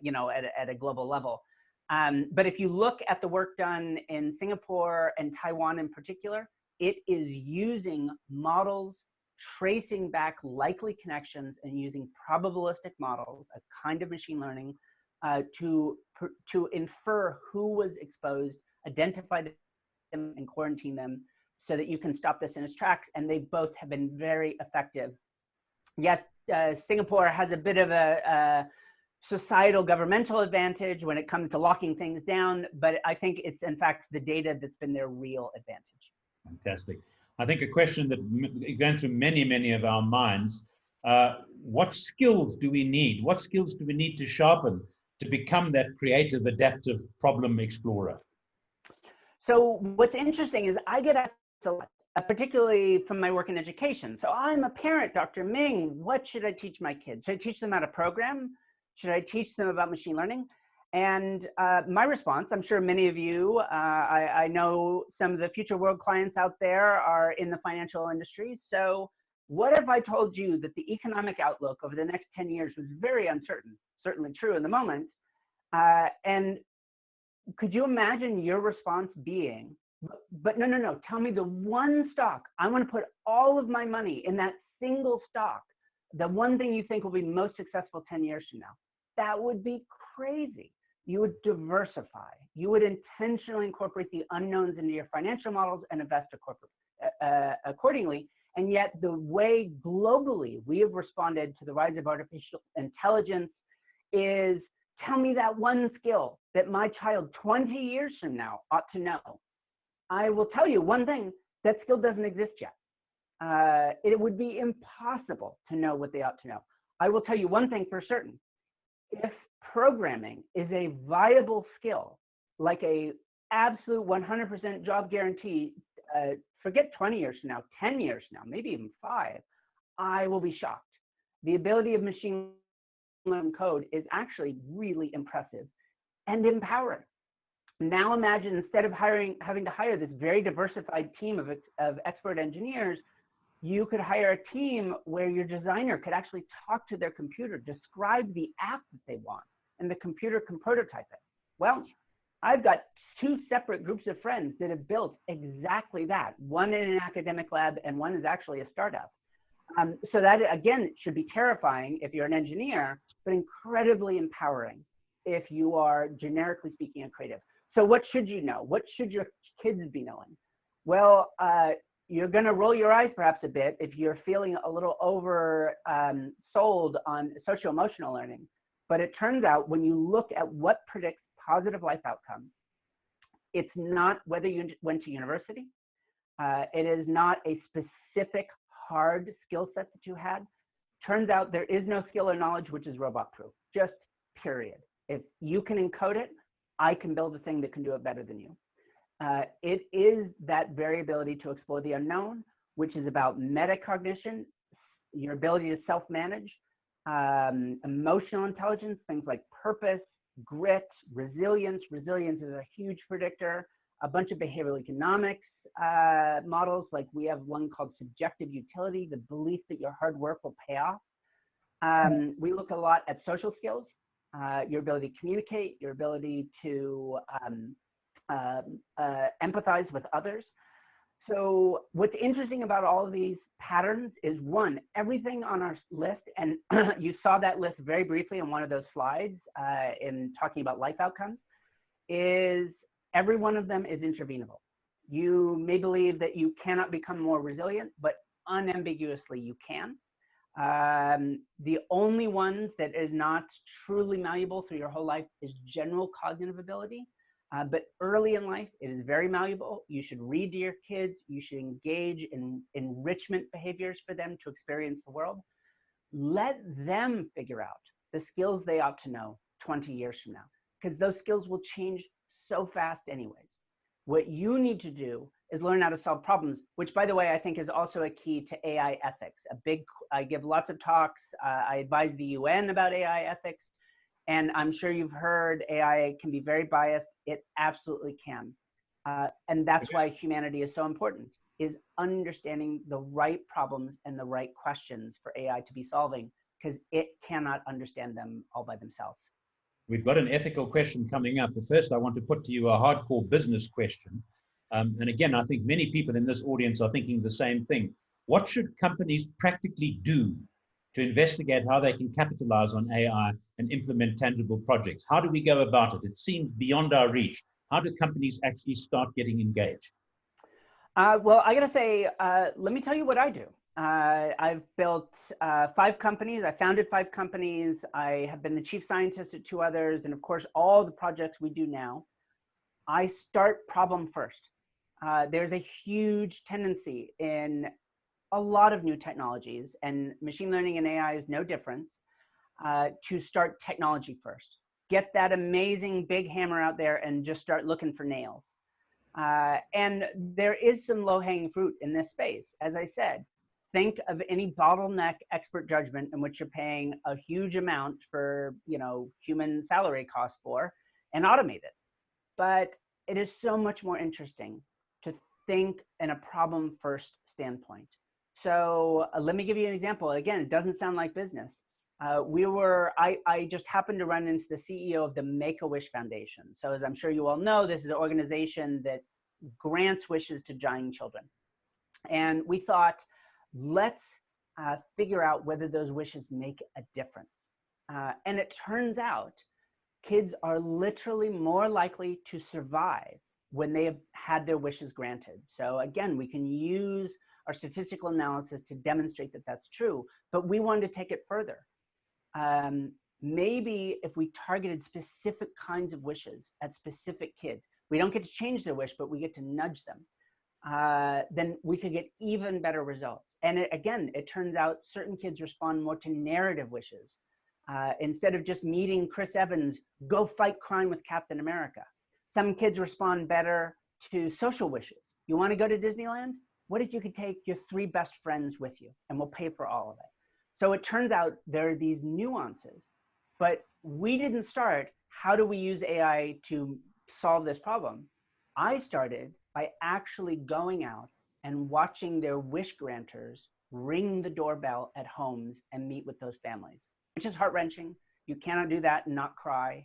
you know, at a global level. But if you look at the work done in Singapore and Taiwan in particular, it is using models, tracing back likely connections, and using probabilistic models, a kind of machine learning, to infer who was exposed, identify them, and quarantine them so that you can stop this in its tracks. And they both have been very effective. Yes, Singapore has a bit of a societal governmental advantage when it comes to locking things down, but I think it's in fact the data that's been their real advantage. Fantastic. I think a question that going through many of our minds, what skills do we need? What skills do we need to sharpen to become that creative, adaptive problem explorer? So what's interesting is I get asked a lot, particularly from my work in education. So I'm a parent, Dr. Ming, what should I teach my kids? Should I teach them how to program? Should I teach them about machine learning? And my response, I'm sure many of you, I know some of the future world clients out there are in the financial industry. So what if I told you that the economic outlook over the next 10 years was very uncertain, certainly true in the moment, and could you imagine your response being, but no, tell me the one stock. I want to put all of my money in that single stock, the one thing you think will be most successful 10 years from now. That would be crazy. You would diversify. You would intentionally incorporate the unknowns into your financial models and invest accordingly. And yet the way globally we have responded to the rise of artificial intelligence is, tell me that one skill that my child 20 years from now ought to know. I will tell you one thing, that skill doesn't exist yet. It would be impossible to know what they ought to know. I will tell you one thing for certain. If programming is a viable skill, like a absolute 100% job guarantee, forget 20 years from now, 10 years from now, maybe even 5, I will be shocked. The ability of machine learning code is actually really impressive and empowering. Now imagine, instead of having to hire this very diversified team of expert engineers, you could hire a team where your designer could actually talk to their computer, describe the app that they want, and the computer can prototype it. Well, I've got 2 separate groups of friends that have built exactly that. One in an academic lab and one is actually a startup. So that, again, should be terrifying if you're an engineer, but incredibly empowering if you are, generically speaking, a creative. So what should you know? What should your kids be knowing? Well, you're going to roll your eyes perhaps a bit if you're feeling a little over sold on socio-emotional learning. But it turns out when you look at what predicts positive life outcomes, it's not whether you went to university. It is not a specific hard skill set that you had. Turns out there is no skill or knowledge which is robot proof, just period. If you can encode it, I can build a thing that can do it better than you. It is that variability to explore the unknown, which is about metacognition, your ability to self-manage, emotional intelligence, things like purpose, grit, resilience. Resilience is a huge predictor. A bunch of behavioral economics models, like we have one called subjective utility, the belief that your hard work will pay off. We look a lot at social skills, your ability to communicate, your ability to empathize with others. So what's interesting about all of these patterns is, one, everything on our list, and you saw that list very briefly on one of those slides in talking about life outcomes, is every one of them is intervenable. You may believe that you cannot become more resilient, but unambiguously you can. The only ones that is not truly malleable through your whole life is general cognitive ability. But early in life, it is very malleable. You should read to your kids. You should engage in enrichment behaviors for them to experience the world. Let them figure out the skills they ought to know 20 years from now, because those skills will change so fast anyways. What you need to do is learn how to solve problems, which, by the way, I think is also a key to AI ethics. I give lots of talks. I advise the UN about AI ethics. And I'm sure you've heard AI can be very biased. It absolutely can. And that's why humanity is so important, is understanding the right problems and the right questions for AI to be solving, because it cannot understand them all by themselves. We've got an ethical question coming up, but first I want to put to you a hardcore business question. And again, I think many people in this audience are thinking the same thing. What should companies practically do to investigate how they can capitalize on AI and implement tangible projects? How do we go about it? It seems beyond our reach. How do companies actually start getting engaged? Well, I gotta say, let me tell you what I do. I've built 5 companies. I founded 5 companies. I have been the chief scientist at 2 others. And of course, all the projects we do now, I start problem first. there's a huge tendency in a lot of new technologies, and machine learning and AI is no difference, to start technology first. Get that amazing big hammer out there and just start looking for nails. And there is some low-hanging fruit in this space. As I said, think of any bottleneck expert judgment in which you're paying a huge amount for, human salary costs for, and automate it. But it is so much more interesting to think in a problem first standpoint. So let me give you an example. Again, it doesn't sound like business. I just happened to run into the CEO of the Make-A-Wish Foundation. So as I'm sure you all know, this is an organization that grants wishes to dying children. And we thought, let's figure out whether those wishes make a difference. And it turns out kids are literally more likely to survive when they have had their wishes granted. So again, we can use our statistical analysis to demonstrate that that's true, but we wanted to take it further. Maybe if we targeted specific kinds of wishes at specific kids, we don't get to change their wish, but we get to nudge them, then we could get even better results. And it turns out certain kids respond more to narrative wishes. Instead of just meeting Chris Evans, go fight crime with Captain America. Some kids respond better to social wishes. You want to go to Disneyland? What if you could take your 3 best friends with you and we'll pay for all of it? So it turns out there are these nuances, but we didn't start, how do we use AI to solve this problem? I started by actually going out and watching their wish granters ring the doorbell at homes and meet with those families, which is heart-wrenching. You cannot do that and not cry,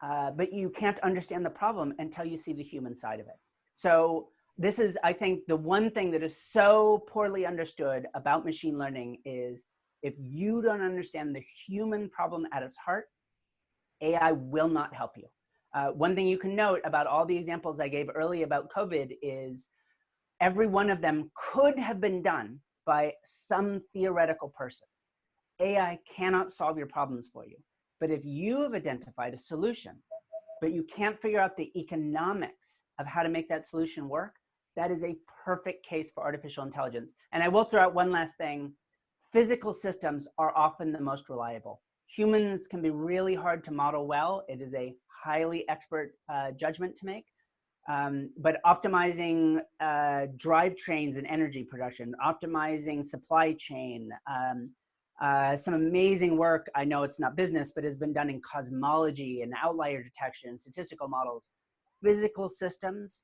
but you can't understand the problem until you see the human side of it. So this is, I think, the one thing that is so poorly understood about machine learning is if you don't understand the human problem at its heart, AI will not help you. One thing you can note about all the examples I gave earlier about COVID is every one of them could have been done by some theoretical person. AI cannot solve your problems for you. But if you have identified a solution, but you can't figure out the economics of how to make that solution work, that is a perfect case for artificial intelligence. And I will throw out one last thing. Physical systems are often the most reliable. Humans can be really hard to model well. It is a highly expert judgment to make. But optimizing drivetrains and energy production, optimizing supply chain, some amazing work, I know it's not business, but has been done in cosmology and outlier detection, statistical models. Physical systems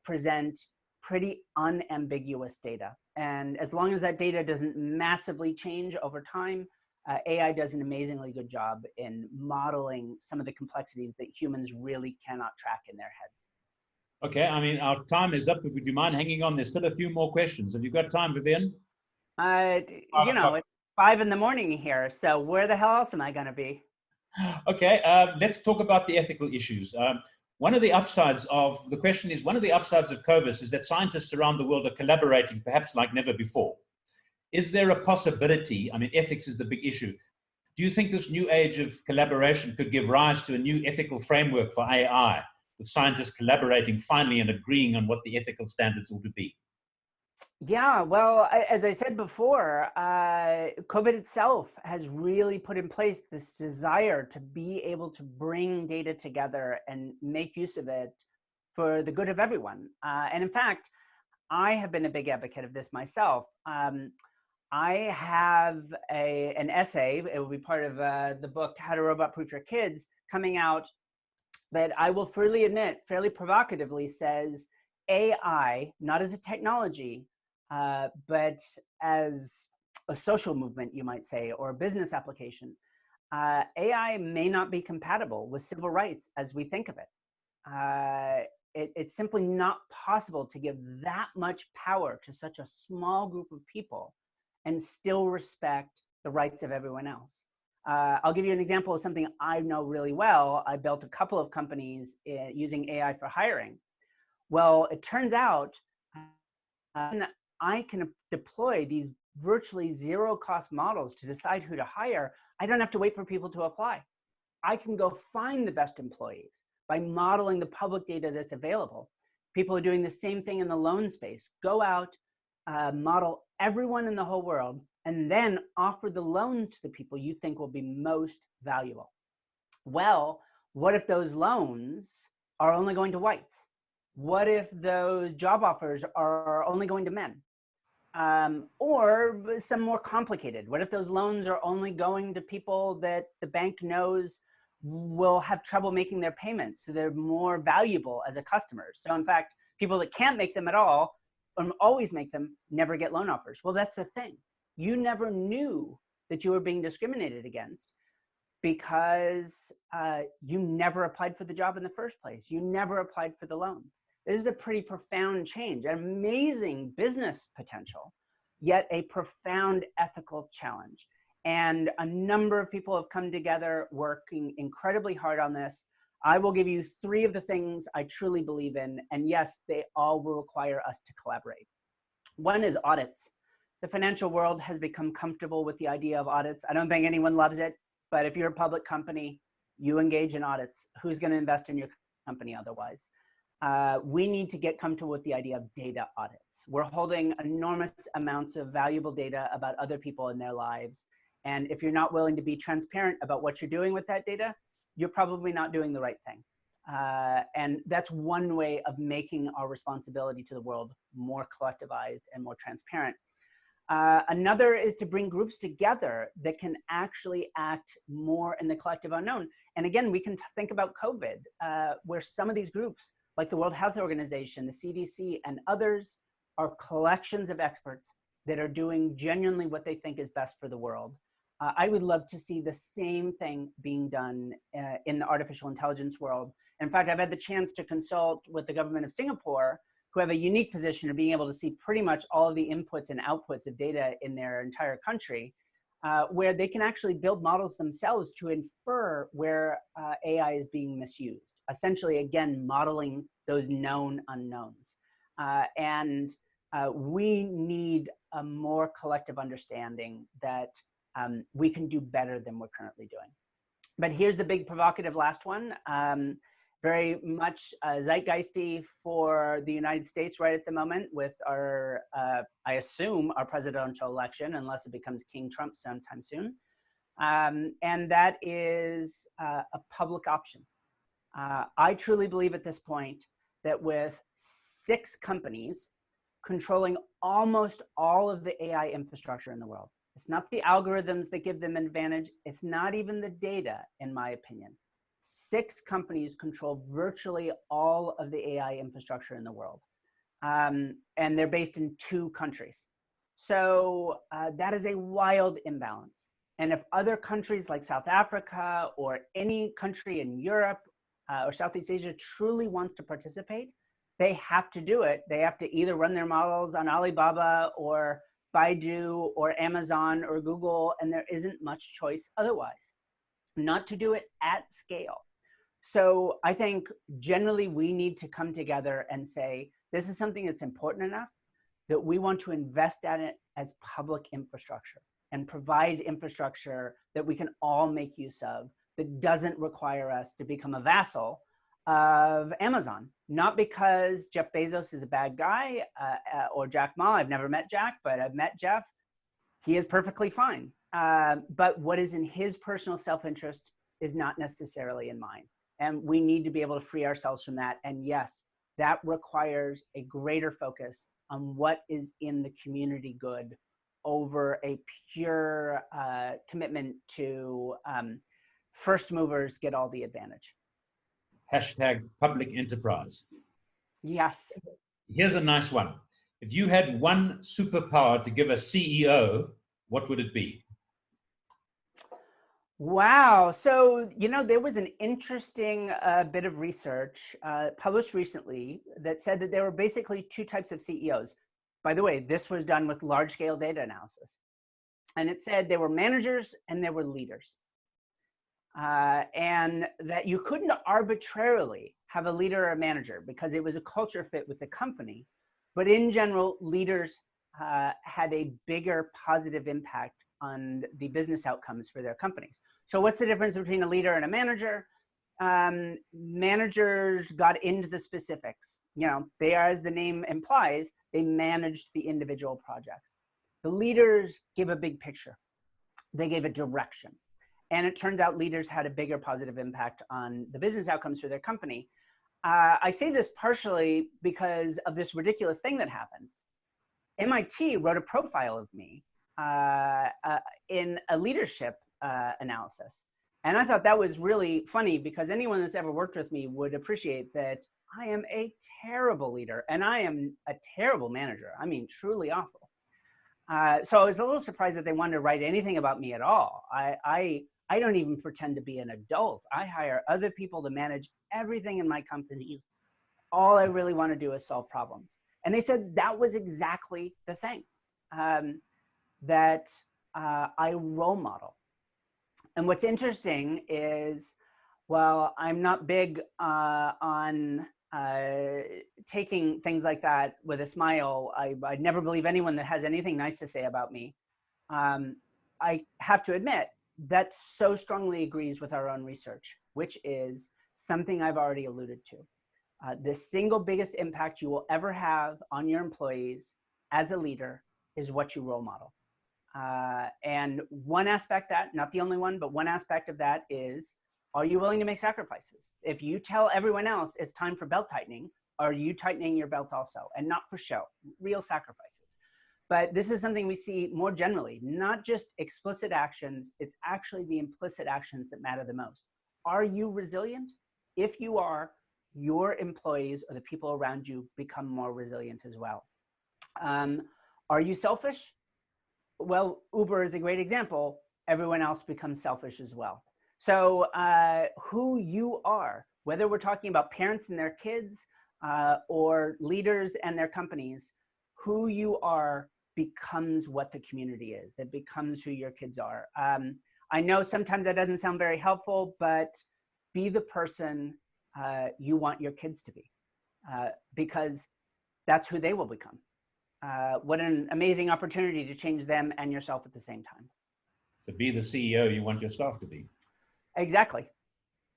present pretty unambiguous data. And as long as that data doesn't massively change over time, AI does an amazingly good job in modeling some of the complexities that humans really cannot track in their heads. Okay, I mean, our time is up, but would you mind hanging on? There's still a few more questions. Have you got time, Vivienne? It's 5 in the morning here, so where the hell else am I going to be? Okay, let's talk about the ethical issues. One of the upsides of the question is, one of the upsides of COVID is that scientists around the world are collaborating, perhaps like never before. Is there a possibility, I mean, ethics is the big issue. Do you think this new age of collaboration could give rise to a new ethical framework for AI, with scientists collaborating finally and agreeing on what the ethical standards ought to be? Yeah, well, as I said before, COVID itself has really put in place this desire to be able to bring data together and make use of it for the good of everyone. And in fact, I have been a big advocate of this myself. I have an essay, it will be part of the book, How to Robot Proof Your Kids, coming out that I will freely admit, fairly provocatively says AI, not as a technology, but as a social movement, you might say, or a business application, AI may not be compatible with civil rights as we think of it. It's simply not possible to give that much power to such a small group of people and still respect the rights of everyone else. I'll give you an example of something I know really well. I built a couple of companies using AI for hiring. Well, it turns out I can deploy these virtually zero-cost models to decide who to hire. I don't have to wait for people to apply. I can go find the best employees by modeling the public data that's available. People are doing the same thing in the loan space. Go out, model everyone in the whole world, and then offer the loan to the people you think will be most valuable. Well, what if those loans are only going to whites? What if those job offers are only going to men? Or some more complicated. What if those loans are only going to people that the bank knows will have trouble making their payments, so they're more valuable as a customer? So in fact, people that can't make them at all, or always make them, never get loan offers. Well, that's the thing. You never knew that you were being discriminated against because you never applied for the job in the first place. You never applied for the loan. This is a pretty profound change, an amazing business potential, yet a profound ethical challenge. And a number of people have come together working incredibly hard on this. I will give you 3 of the things I truly believe in, and yes, they all will require us to collaborate. One is audits. The financial world has become comfortable with the idea of audits. I don't think anyone loves it, but if you're a public company, you engage in audits. Who's going to invest in your company otherwise? We need to get comfortable with the idea of data audits. We're holding enormous amounts of valuable data about other people in their lives. And if you're not willing to be transparent about what you're doing with that data, you're probably not doing the right thing. And that's one way of making our responsibility to the world more collectivized and more transparent. Another is to bring groups together that can actually act more in the collective unknown. And again, we can think about COVID, where some of these groups, like the World Health Organization, the CDC, and others, are collections of experts that are doing genuinely what they think is best for the world. I would love to see the same thing being done in the artificial intelligence world. In fact, I've had the chance to consult with the government of Singapore, who have a unique position of being able to see pretty much all of the inputs and outputs of data in their entire country, where they can actually build models themselves to infer where AI is being misused. Essentially, again, modeling those known unknowns. We need a more collective understanding that we can do better than we're currently doing. But here's the big provocative last one. Very much zeitgeisty for the United States right at the moment with our, I assume, our presidential election, unless it becomes King Trump sometime soon. And that is a public option. I truly believe at this point that with 6 companies controlling almost all of the AI infrastructure in the world, it's not the algorithms that give them an advantage. It's not even the data, in my opinion. 6 companies control virtually all of the AI infrastructure in the world. And they're based in 2 countries. So that is a wild imbalance. And if other countries like South Africa or any country in Europe or Southeast Asia truly wants to participate, they have to do it. They have to either run their models on Alibaba or Baidu or Amazon or Google, and there isn't much choice otherwise, not to do it at scale. So I think generally we need to come together and say, this is something that's important enough that we want to invest in it as public infrastructure and provide infrastructure that we can all make use of that doesn't require us to become a vassal of Amazon. Not because Jeff Bezos is a bad guy or Jack Ma. I've never met Jack, but I've met Jeff. He is perfectly fine. But what is in his personal self-interest is not necessarily in mine. And we need to be able to free ourselves from that. And yes, that requires a greater focus on what is in the community good over a pure commitment to first movers get all the advantage. Hashtag public enterprise. Yes. Here's a nice one. If you had one superpower to give a CEO, what would it be? Wow. So, you know, there was an interesting bit of research published recently that said that there were basically 2 types of CEOs. By the way, this was done with large-scale data analysis. And it said there were managers and there were leaders. And that you couldn't arbitrarily have a leader or a manager because it was a culture fit with the company. But in general, leaders had a bigger positive impact on the business outcomes for their companies. So what's the difference between a leader and a manager? managers got into the specifics. You know, they are, as the name implies, they managed the individual projects. The leaders give a big picture. They gave a direction. And it turns out leaders had a bigger positive impact on the business outcomes for their company. I say this partially because of this ridiculous thing that happens. MIT wrote a profile of me in a leadership analysis. And I thought that was really funny because anyone that's ever worked with me would appreciate that I am a terrible leader and I am a terrible manager. I mean, truly awful. So I was a little surprised that they wanted to write anything about me at all. I don't even pretend to be an adult. I hire other people to manage everything in my companies. All I really want to do is solve problems. And they said that was exactly the thing, that I role model. And what's interesting is, well, I'm not big on taking things like that with a smile. I never believe anyone that has anything nice to say about me. I have to admit that so strongly agrees with our own research, which is something I've already alluded to. The single biggest impact you will ever have on your employees as a leader is what you role model. And one aspect that, not the only one, but one aspect of that is, are you willing to make sacrifices? If you tell everyone else it's time for belt tightening, are you tightening your belt also? And not for show, real sacrifices. But this is something we see more generally, not just explicit actions, it's actually the implicit actions that matter the most. Are you resilient? If you are, your employees or the people around you become more resilient as well. Are you selfish? Well, Uber is a great example. Everyone else becomes selfish as well. So who you are, whether we're talking about parents and their kids or leaders and their companies, who you are becomes what the community is. It becomes who your kids are. I know sometimes that doesn't sound very helpful, but be the person you want your kids to be, because that's who they will become. What an amazing opportunity to change them and yourself at the same time. So be the CEO you want your staff to be. Exactly.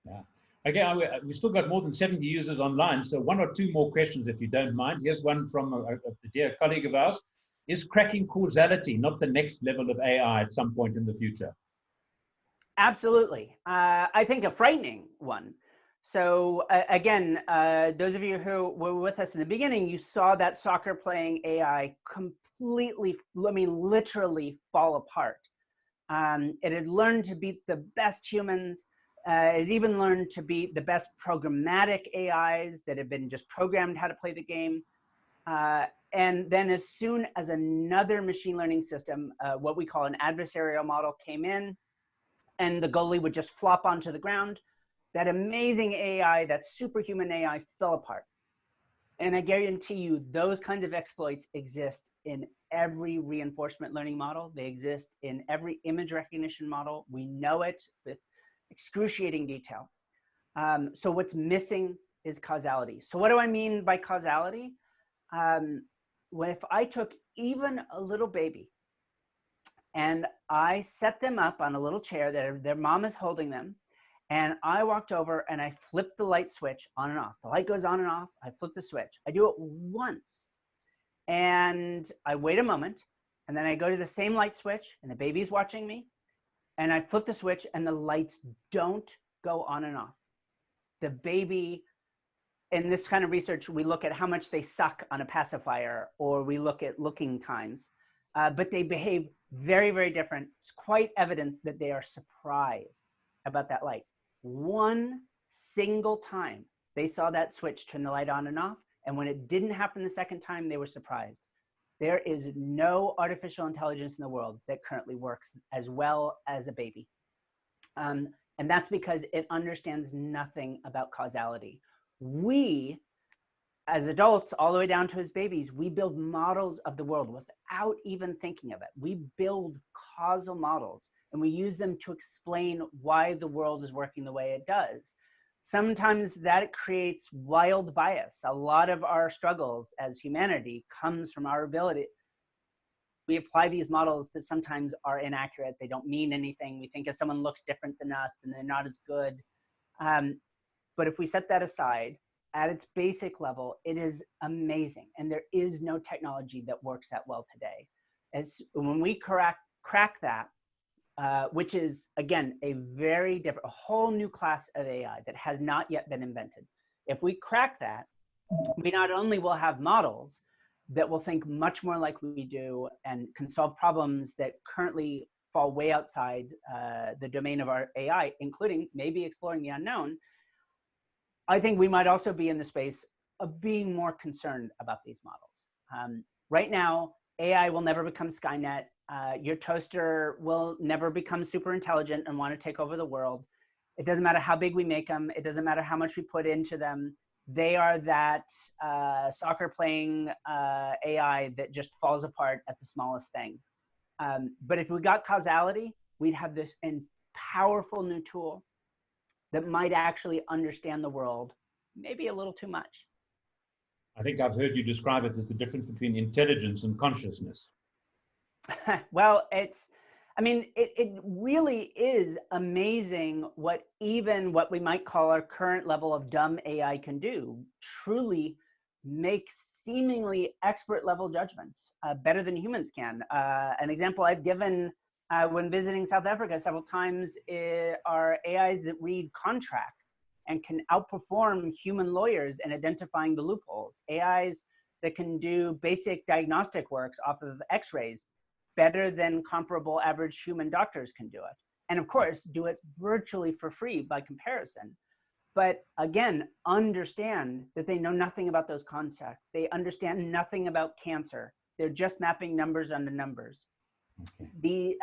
Yeah. Okay, we've still got more than 70 users online, so one or two more questions if you don't mind. Here's one from a dear colleague of ours. Is cracking causality not the next level of AI at some point in the future? Absolutely. I think a frightening one. So again, those of you who were with us in the beginning, you saw that soccer playing AI completely, I mean, literally fall apart. It had learned to beat the best humans. It even learned to beat the best programmatic AIs that have been just programmed how to play the game. And then as soon as another machine learning system, what we call an adversarial model, came in, and the goalie would just flop onto the ground, that amazing AI, that superhuman AI, fell apart. And I guarantee you those kinds of exploits exist in every reinforcement learning model. They exist in every image recognition model. We know it with excruciating detail. So what's missing is causality. So what do I mean by causality? If I took even a little baby and I set them up on a little chair that their mom is holding them, and I walked over and I flipped the light switch on and off. The light goes on and off, I flip the switch. I do it once and I wait a moment, and then I go to the same light switch and the baby's watching me, and I flip the switch and the lights don't go on and off. The baby, in this kind of research, we look at how much they suck on a pacifier, or we look at looking times, but they behave very, very different. It's quite evident that they are surprised about that light. One single time they saw that switch turn the light on and off, and when it didn't happen the second time, they were surprised. There is no artificial intelligence in the world that currently works as well as a baby. And that's because it understands nothing about causality. We, as adults, all the way down to as babies, we build models of the world without even thinking of it. We build causal models, and we use them to explain why the world is working the way it does. Sometimes that creates wild bias. A lot of our struggles as humanity comes from our ability. We apply these models that sometimes are inaccurate. They don't mean anything. We think if someone looks different than us, then they're not as good. But if we set that aside, at its basic level, it is amazing. And there is no technology that works that well today. As when we crack that, which is, again, a very different, a whole new class of AI that has not yet been invented. If we crack that, we not only will have models that will think much more like we do and can solve problems that currently fall way outside the domain of our AI, including maybe exploring the unknown, I think we might also be in the space of being more concerned about these models. Right now, AI will never become Skynet. Your toaster will never become super intelligent and want to take over the world. It doesn't matter how big we make them. It doesn't matter how much we put into them. They are that soccer playing AI that just falls apart at the smallest thing. But if we got causality, we'd have this powerful new tool that might actually understand the world, maybe a little too much. I think I've heard you describe it as the difference between intelligence and consciousness. Well, it really is amazing what even what we might call our current level of dumb AI can do. Truly make seemingly expert level judgments better than humans can. An example I've given when visiting South Africa several times are AIs that read contracts and can outperform human lawyers in identifying the loopholes. AIs that can do basic diagnostic works off of x-rays better than comparable average human doctors can do it. And of course, do it virtually for free by comparison. But again, understand that they know nothing about those concepts. They understand nothing about cancer. They're just mapping numbers onto numbers. Okay.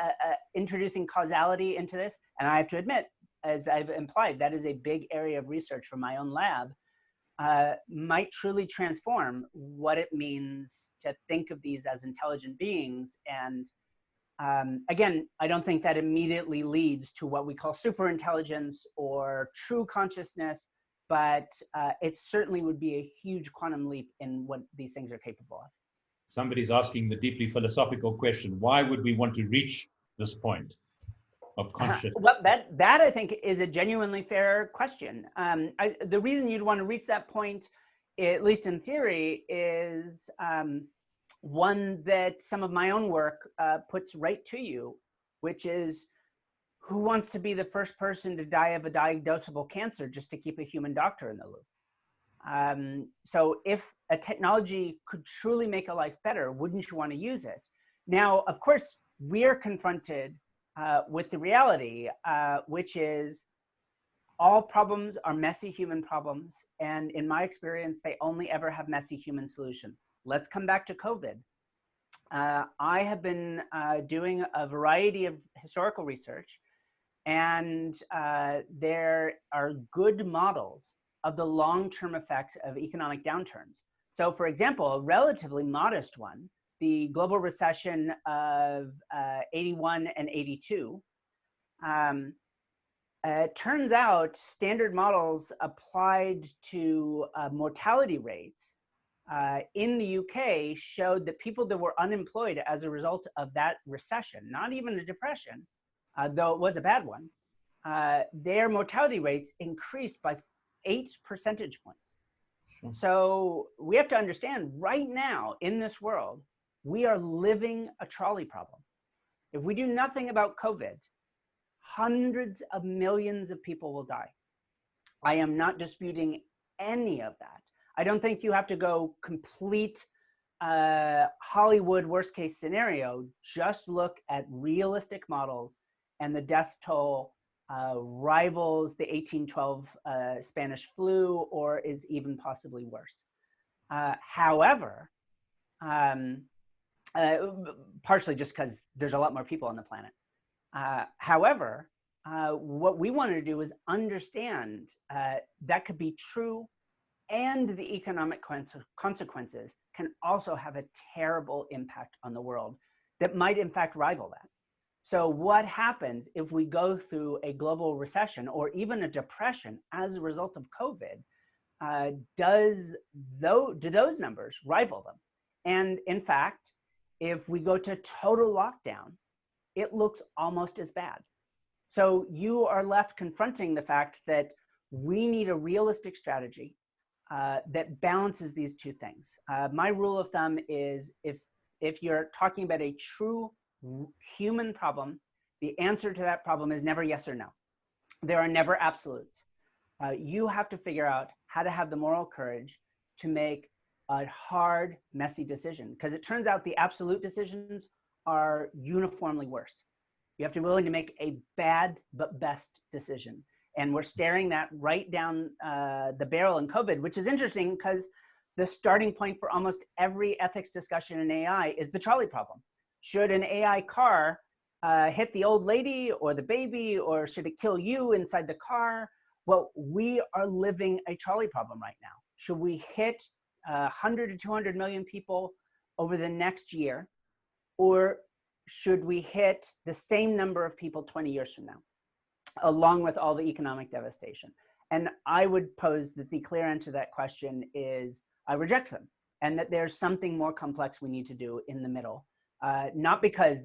Introducing causality into this, and I have to admit, as I've implied, that is a big area of research for my own lab, might truly transform what it means to think of these as intelligent beings. And again, I don't think that immediately leads to what we call superintelligence or true consciousness, but it certainly would be a huge quantum leap in what these things are capable of. Somebody's asking the deeply philosophical question: why would we want to reach this point of consciousness? Well, that I think is a genuinely fair question. The reason you'd want to reach that point, at least in theory, is one that some of my own work puts right to you, which is, who wants to be the first person to die of a diagnosable cancer just to keep a human doctor in the loop? So if a technology could truly make a life better, wouldn't you want to use it? Now, of course, we're confronted with the reality, which is all problems are messy human problems. And in my experience, they only ever have messy human solution. Let's come back to COVID. I have been doing a variety of historical research, and there are good models of the long-term effects of economic downturns. So for example, a relatively modest one, the global recession of 81 and 82, it turns out standard models applied to mortality rates in the UK showed that people that were unemployed as a result of that recession, not even a depression, though it was a bad one, their mortality rates increased by 8 percentage points. So we have to understand right now in this world, we are living a trolley problem. If we do nothing about COVID, hundreds of millions of people will die. I am not disputing any of that. I don't think you have to go complete Hollywood worst case scenario. Just look at realistic models, and the death toll rivals the 1812 Spanish flu, or is even possibly worse. However, partially just because there's a lot more people on the planet. However, what we want to do is understand that could be true, and the economic consequences can also have a terrible impact on the world that might in fact rival that. So what happens if we go through a global recession or even a depression as a result of COVID? Do those numbers rival them? And in fact, if we go to total lockdown, it looks almost as bad. So you are left confronting the fact that we need a realistic strategy that balances these two things. My rule of thumb is if you're talking about a true human problem, the answer to that problem is never yes or no. There are never absolutes. You have to figure out how to have the moral courage to make a hard, messy decision, because it turns out the absolute decisions are uniformly worse. You have to be willing to make a bad but best decision. And we're staring that right down the barrel in COVID, which is interesting because the starting point for almost every ethics discussion in AI is the trolley problem. Should an AI car hit the old lady or the baby, or should it kill you inside the car? Well, we are living a trolley problem right now. Should we hit 100 to 200 million people over the next year, or should we hit the same number of people 20 years from now, along with all the economic devastation? And I would pose that the clear answer to that question is I reject them, and that there's something more complex we need to do in the middle. Not because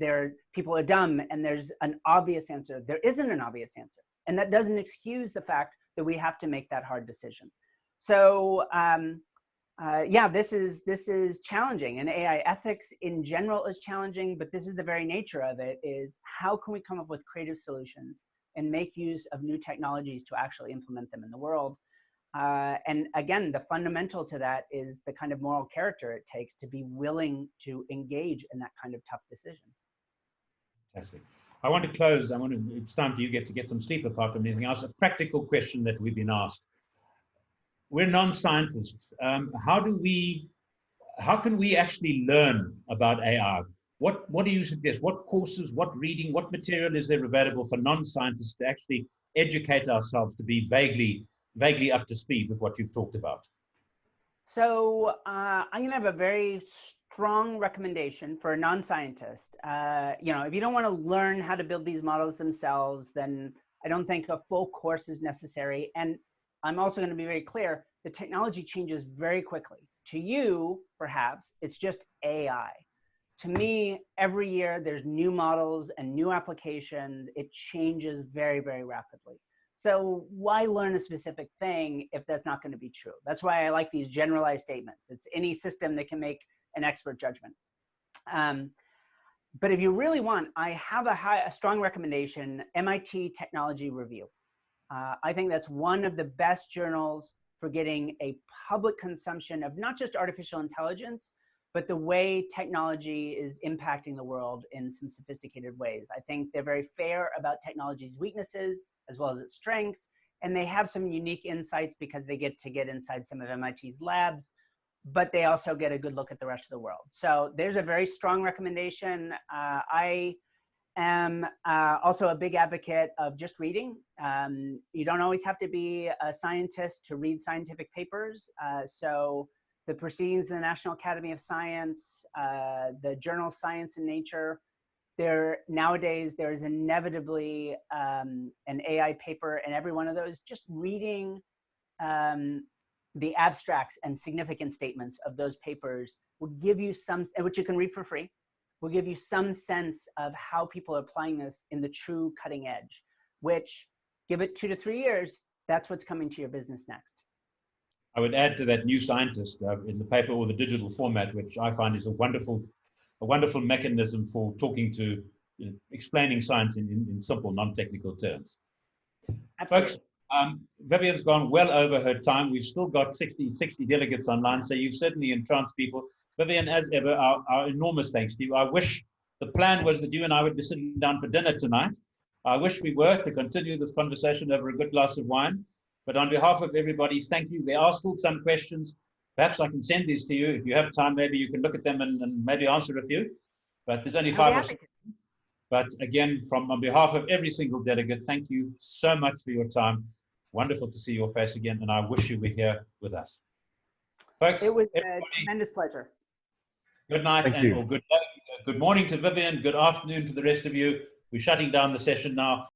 people are dumb and there's an obvious answer. There isn't an obvious answer. And that doesn't excuse the fact that we have to make that hard decision. So yeah, this is challenging, and AI ethics in general is challenging, but this is the very nature of it, is how can we come up with creative solutions and make use of new technologies to actually implement them in the world? And again, the fundamental to that is the kind of moral character it takes to be willing to engage in that kind of tough decision. Fantastic. I want to close. It's time for you to get some sleep apart from anything else. A practical question that we've been asked. We're non-scientists. How can we actually learn about AI? What do you suggest? What courses, what reading, what material is there available for non-scientists to actually educate ourselves to be vaguely up to speed with what you've talked about? So I'm going to have a very strong recommendation for a non-scientist. If you don't want to learn how to build these models themselves, then I don't think a full course is necessary. And I'm also going to be very clear, the technology changes very quickly. To you, perhaps, it's just AI. To me, every year there's new models and new applications. It changes very, very rapidly. So why learn a specific thing if that's not going to be true? That's why I like these generalized statements. It's any system that can make an expert judgment. But if you really want, I have a strong recommendation, MIT Technology Review. I think that's one of the best journals for getting a public consumption of not just artificial intelligence, but the way technology is impacting the world in some sophisticated ways. I think they're very fair about technology's weaknesses as well as its strengths, and they have some unique insights because they get inside some of MIT's labs, but they also get a good look at the rest of the world. So there's a very strong recommendation. I am also a big advocate of just reading. You don't always have to be a scientist to read scientific papers. So the proceedings of the National Academy of Science, the journal Science and Nature, nowadays there's inevitably an AI paper in every one of those. Just reading the abstracts and significant statements of those papers will give you some, which you can read for free, will give you some sense of how people are applying this in the true cutting edge, which, give it 2 to 3 years, that's what's coming to your business next. I would add to that New Scientist in the paper or the digital format, which I find is a wonderful mechanism for talking to, explaining science in simple, non-technical terms. Absolutely. Folks, Vivienne's gone well over her time. We've still got 60 delegates online, so you've certainly entranced people. Vivienne, as ever, our enormous thanks to you. I wish the plan was that you and I would be sitting down for dinner tonight. I wish we were to continue this conversation over a good glass of wine. But on behalf of everybody, thank you. There are still some questions. Perhaps I can send these to you. If you have time, maybe you can look at them and maybe answer a few. But there's only 5 or 6. But again, on behalf of every single delegate, thank you so much for your time. Wonderful to see your face again, and I wish you were here with us. Folks, it was a tremendous pleasure. Good night or good morning to Vivienne. Good afternoon to the rest of you. We're shutting down the session now.